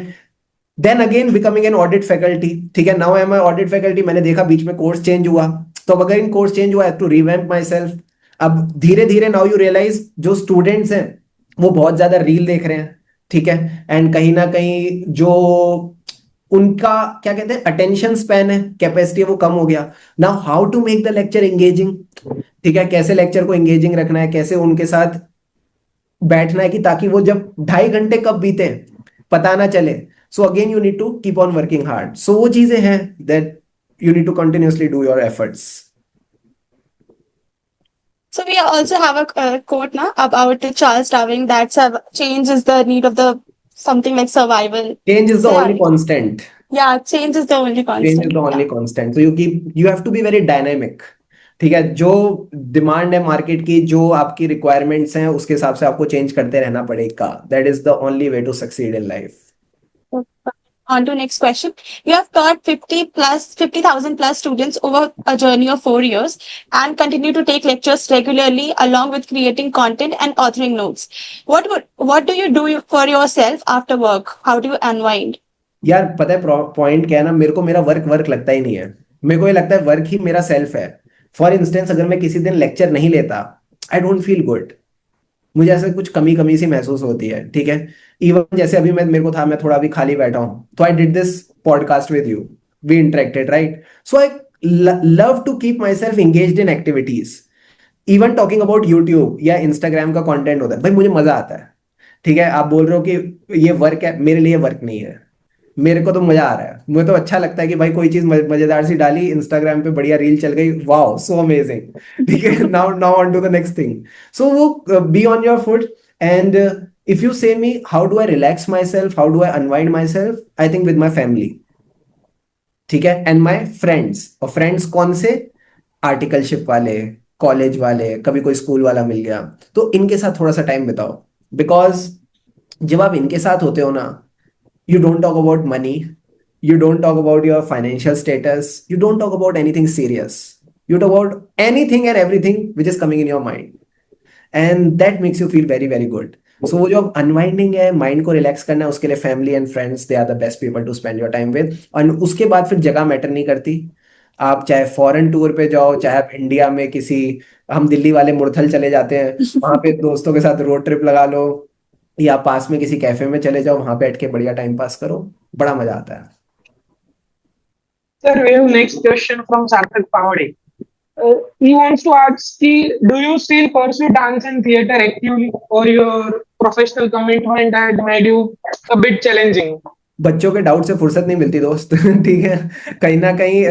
then again becoming an audit faculty. ठीक है, now I am audit faculty. मैंने देखा बीच में कोर्स चेंज हुआ, तो अब अगर इन कोर्स चेंज हुआ, टू रिवैम्प माई सेल्फ. अब धीरे धीरे नाउ यू रियलाइज जो स्टूडेंट्स हैं वो बहुत ज्यादा रील देख रहे हैं. ठीक है, एंड कहीं ना कहीं जो उनका क्या कहते हैं अटेंशन स्पैन है, कैपेसिटी है, वो कम हो गया. Now how to make the lecture engaging. ठीक है, कैसे लेक्चर को एंगेजिंग रखना है, कैसे उनके साथ बैठना है कि ताकि वो जब 2.5 घंटे कब बीते पता ना चले. So again you need to keep on working hard. So वो चीजें हैं that you need to continuously do your efforts. So we also have a quote now about Charles Darwin that change is the need of the something like survival. Change is the So only constant. yeah, change is the only Change constant. is the only Yeah. constant. So you have to be very dynamic. ठीक है, जो डिमांड है मार्केट की, जो आपकी रिक्वायरमेंट्स हैं, उसके हिसाब से आपको चेंज करते रहना पड़ेगा. That is the only way to succeed in life. On to next question. You have taught 50,000 plus students over a journey of 4 years and continue to take lectures regularly along with creating content and authoring notes. What do you do for yourself after work? How do you unwind? यार पता है पॉइंट क्या है ना, मेरे को मेरा वर्क लगता ही नहीं है. मेरे को ये लगता है वर्क ही मेरा सेल्फ है. फॉर इंस्टेंस, अगर मैं किसी दिन लेक्चर नहीं लेता, आई डोंट फील गुड. मुझे ऐसे कुछ कमी कमी सी महसूस होती है. ठीक है, इवन जैसे अभी मेरे को था, मैं थोड़ा अभी खाली बैठा हूँ, तो I did this podcast with you, we interacted, right. So I love to keep myself engaged in activities. Even talking about YouTube या इंस्टाग्राम का कंटेंट होता है, भाई मुझे मजा आता है. ठीक है, आप बोल रहे हो कि ये वर्क है, मेरे लिए वर्क नहीं है. मेरे को तो मजा आ रहा है, मुझे तो अच्छा लगता है कि भाई कोई चीज मजेदार सी डाली इंस्टाग्राम पे, बढ़िया रील चल गई, वाओ सो अमेजिंग। ठीक है, now now on to the next thing. So वो be on your foot. And if you say me how do I relax myself, how do I unwind myself, I think with my family. ठीक है, एंड माई फ्रेंड्स। और फ्रेंड्स कौन से? आर्टिकलशिप वाले, कॉलेज वाले, कभी कोई स्कूल वाला मिल गया, तो इनके साथ थोड़ा सा टाइम बिताओ। बिकॉज जब आप इनके साथ होते हो ना, you don't talk about money, you don't talk about your financial status, you don't talk about anything serious, you talk about anything and everything which is coming in your mind, and that makes you feel very very good. So वो जो अनवाइंडिंग है, माइंड को रिलैक्स करना है, उसके लिए family and friends, they are the best people to spend your time with. और उसके बाद फिर जगह मैटर नहीं करती। आप चाहे फॉरेन टूर पे जाओ, चाहे आप इंडिया में किसी, हम दिल्ली वाले मुरथल चले जाते हैं, वहां पे दोस्तों के साथ रोड ट्रिप लगा लो, या पास में किसी कैफे में चले जाओ, वहां पे बैठ के बढ़िया टाइम पास करो, बड़ा मजा आता है। Sir, we have next question from Sarthak Pawade. He wants to ask, do you still pursue dance and theater actively, or your professional commitment had made you a bit challenging? बच्चों के डाउट से फुर्सत नहीं मिलती दोस्त। ठीक है, कहीं ना कहीं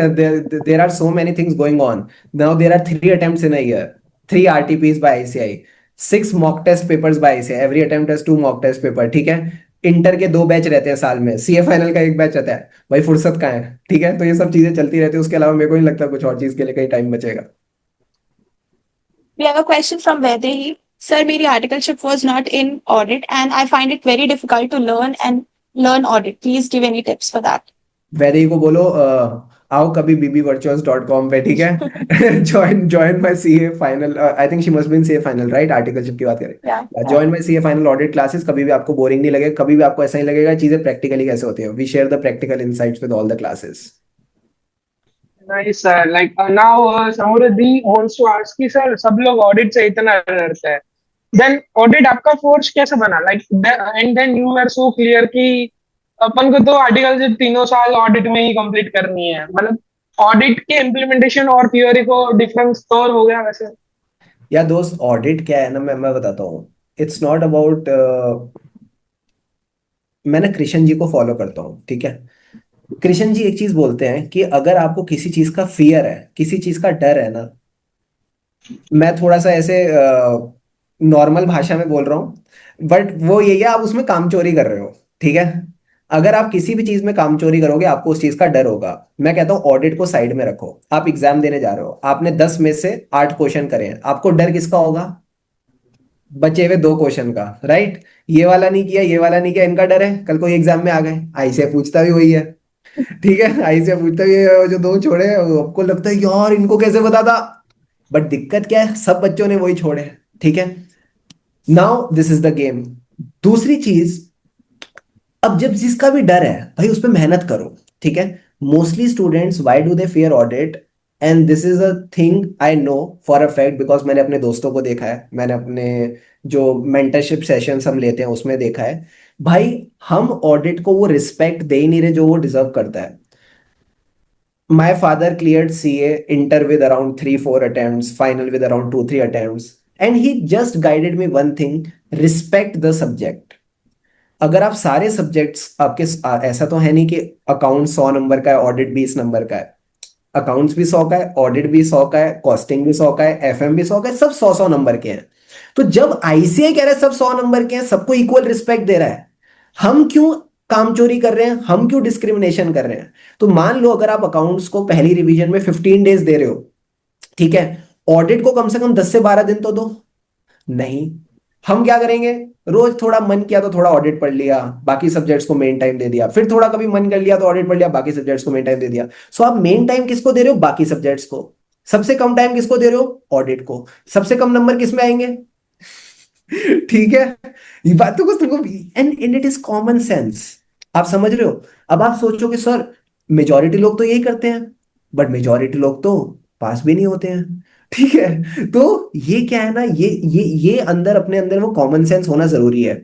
there are so many things going on. Now there are 3 attempts in a year, 3 RTPs by ICAI, 6 mock test papers by ICAI, every attempt has 2 mock test paper. ठीक है, इंटर के 2 बैच रहते हैं साल में, सीए फाइनल का 1 बैच रहता है, भाई फुर्सत कहाँ है। ठीक है, तो ये सब चीजें चलती रहती है, उसके अलावा मेरे को नहीं लगता कुछ और चीज के लिए कहीं टाइम बचेगा। We have a question from Vaidehi. Sir, मेरी articleship was not in audit and I find it very difficult to learn audit. Please give any tips for that. Vaidehi को बोलो आओ कभी bbvirtuals.com पे। ठीक है, join my CA final, I think she must been CA final right, articleship की बात Yeah. करें, join my CA final audit classes. कभी भी आपको बोरिंग नहीं लगेगा, कभी भी आपको ऐसा नहीं लगेगा चीजें प्रैक्टिकली कैसे होती है। We share the practical insights with all the classes. Nice, sir. Like now, Samruddhi wants to ask कि sir सब लोग audit से इतना डरते हैं. Then audit आपका force कैसे बना? Like and then you were so clear कि अपन को तो आर्टिकल से 3 साल ऑडिट में ही कंप्लीट करनी है, मतलब ऑडिट के इम्प्लीमेंटेशन और थियोरी को डिफरेंस तो और हो गया वैसे। या दोस्त, ऑडिट क्या है ना, मैं बताता हूँ। इट्स नॉट अबाउट, मैं ना कृष्ण जी को फॉलो करता हूँ। ठीक है, कृष्ण जी एक चीज बोलते हैं कि अगर आपको किसी चीज का फियर है, किसी चीज का डर है ना, मैं थोड़ा सा ऐसे नॉर्मल भाषा में बोल रहा हूँ, बट वो ये है, आप उसमें कामचोरी कर रहे हो। ठीक है, अगर आप किसी भी चीज में कामचोरी करोगे, आपको उस चीज का डर होगा। मैं कहता हूँ ऑडिट को साइड में रखो। आप एग्जाम देने जा रहे हो, आपने 10 में से 8 क्वेश्चन करे हैं, आपको डर किसका होगा? बचे हुए 2 क्वेश्चन का, राइट। ये वाला नहीं किया, ये वाला नहीं किया, इनका डर है कल को एग्जाम में आ गए, आईसीआई पूछता भी वही है। ठीक है, आईसीआई पूछता भी है, जो 2 छोड़े आपको लगता है यार इनको कैसे पता था, बट दिक्कत क्या है, सब बच्चों ने वही छोड़े। ठीक है, now this is the game. दूसरी चीज, अब जब जिसका भी डर है भाई उस पर मेहनत करो। ठीक है, mostly students why do they fear audit, and this is a thing I know for a fact, because मैंने अपने दोस्तों को देखा है, मैंने अपने जो मेंटरशिप सेशंस हम लेते हैं उसमें देखा है। भाई हम ऑडिट को वो रिस्पेक्ट दे ही नहीं रहे जो वो डिजर्व करता है। My father cleared CA, inter with around 3-4 attempts, final with around 2-3 attempts. And he just guided me one thing, respect the subject. अगर आप सारे सब्जेक्ट्स आपके ऐसा तो है नहीं कि अकाउंट 100 नंबर का है, ऑडिट 20 नंबर का है। अकाउंट्स भी 100 का है, ऑडिट भी 100 का है, कॉस्टिंग भी 100 का है, एफएम भी 100 का है, सब 100-100 नंबर के हैं। तो जब आईसीआई कह रहा है सब 100 नंबर के हैं, सबको इक्वल रिस्पेक्ट दे रहा है, हम क्यों कामचोरी कर रहे हैं, हम क्यों डिस्क्रिमिनेशन कर रहे हैं? तो मान लो अगर आप अकाउंट्स को पहली रिवीजन में 15 डेज दे रहे हो, ठीक है, ऑडिट को कम से कम 10 से 12 दिन तो दो। नहीं, हम क्या करेंगे, रोज थोड़ा मन किया तो थोड़ा ऑडिट पढ़ लिया, बाकी सब्जेक्ट्स को मेन टाइम दे दिया, फिर थोड़ा कभी मन कर लिया तो ऑडिट पढ़ लिया, बाकी सब्जेक्ट्स को मेन टाइम दे दिया। सो आप मेन टाइम किसको दे रहे हो? बाकी सब्जेक्ट्स को। सबसे कम टाइम किसको दे रहे हो? ऑडिट को। सबसे कम नंबर किस में आएंगे? ठीक है, ये बात तो कुछ तुमको, and it is common sense. आप समझ रहे हो? अब आप सोचो कि सर मेजॉरिटी लोग तो यही करते हैं, बट मेजॉरिटी लोग तो पास भी नहीं होते हैं। ठीक है, तो ये क्या है ना, ये अंदर अपने अंदर वो कॉमन सेंस होना जरूरी है।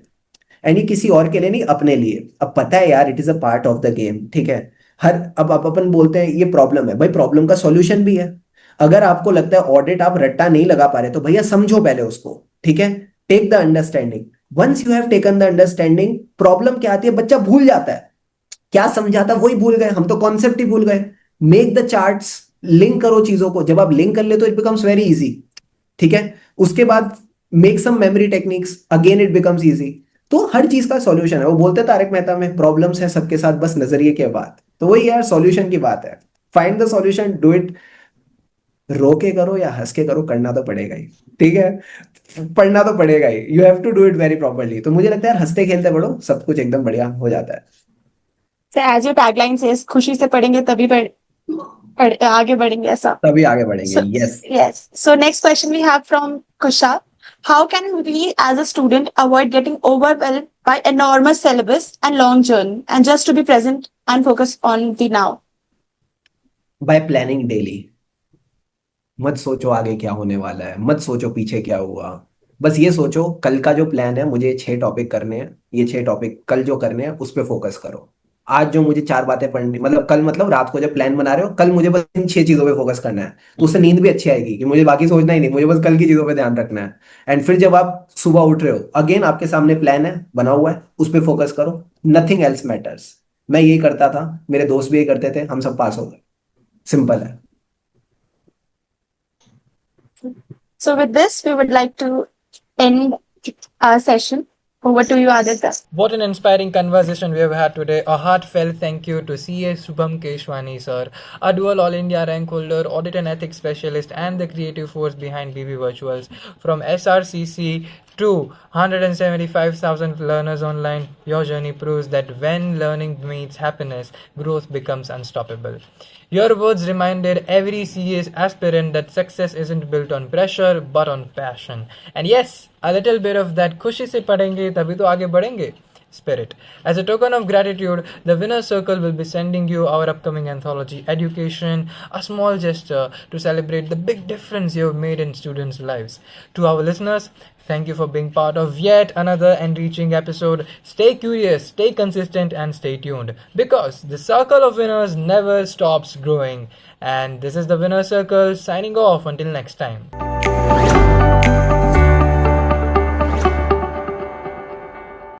एंड ये किसी और के लिए नहीं, अपने लिए। अब पता है यार, it is a part of the game. ठीक है, हर अब अपन बोलते हैं ये प्रॉब्लम है, भाई प्रॉब्लम का सॉल्यूशन भी है। अगर आपको लगता है ऑडिट आप रट्टा नहीं लगा पा रहे, तो भैया समझो पहले उसको। ठीक है, take the understanding. Once you have taken the understanding, problem क्या आती है, बच्चा भूल जाता है। क्या समझा था वही भूल गए, हम तो कॉन्सेप्ट ही भूल गए। मेक द चार्ट्स, लिंक करो चीजों को, जब आप लिंक कर ले तो इट बिकम्स वेरी इजी। ठीक है, उसके बाद make some memory techniques, again it becomes easy. तो हर चीज का सॉल्यूशन है, वो बोलते हैं तारक मेहता में, प्रॉब्लम्स है सबके साथ, बस नजरिए के बात। तो वही यार सॉल्यूशन की बात है, find the solution, do it. रो के करो या हंस के करो, करना तो पड़ेगा ही। ठीक है, पढ़ना तो पड़ेगा ही, you have to do it very properly. तो मुझे लगता है यार हंसते खेलते पढ़ो, सब कुछ एकदम बढ़िया हो जाता है। So as your tagline says, खुशी से पढ़ेंगे तभी आगे बढ़ेंगे ऐसा. तभी आगे बढ़ेंगे, So yes. yes. So next question we have from Kusha. How can we as a student avoid getting overwhelmed by enormous syllabus and long journey and just to be present and focus on the now? Bye planning daily. मत सोचो आगे क्या होने वाला है, मत सोचो पीछे क्या हुआ। बस ये सोचो कल का जो प्लान है, मुझे 6 टॉपिक करने हैं, ये 6 टॉपिक कल जो करने हैं उस पर फोकस करो। आज जो मुझे 4 बातें पढ़नी, मतलब कल, मतलब रात को जब प्लान बना रहे हो, कल मुझे बस इन 6 चीजों पे फोकस करना है। तो उससे नींद भी अच्छी आएगी कि मुझे बाकी सोचना ही नहीं, मुझे बस कल की चीजों पे ध्यान रखना है। एंड फिर जब आप सुबह उठ रहे हो, अगेन आपके सामने प्लान है बना हुआ है, उस पर फोकस करो। Nothing else matters. मैं यही करता था, मेरे दोस्त भी यही करते थे, हम सब पास हो गए। सिंपल है। So with this, we would like to end our session. Over to you, Aditya. What an inspiring conversation we have had today. A heartfelt thank you to CA Subham Keshwani sir, a dual All India rank holder, audit and ethics specialist, and the creative force behind BB Virtuals. From SRCC to 175,000 learners online, your journey proves that when learning meets happiness, growth becomes unstoppable. Your words reminded every CA aspirant that success isn't built on pressure but on passion. And yes, a little bit of that खुशी से पढ़ेंगे तभी तो आगे बढ़ेंगे spirit. As a token of gratitude, the Winner Circle will be sending you our upcoming anthology, Education, a small gesture to celebrate the big difference you have made in students' lives. To our listeners, thank you for being part of yet another enriching episode. Stay curious, stay consistent, and stay tuned because the circle of winners never stops growing. And this is the Winner Circle signing off until next time.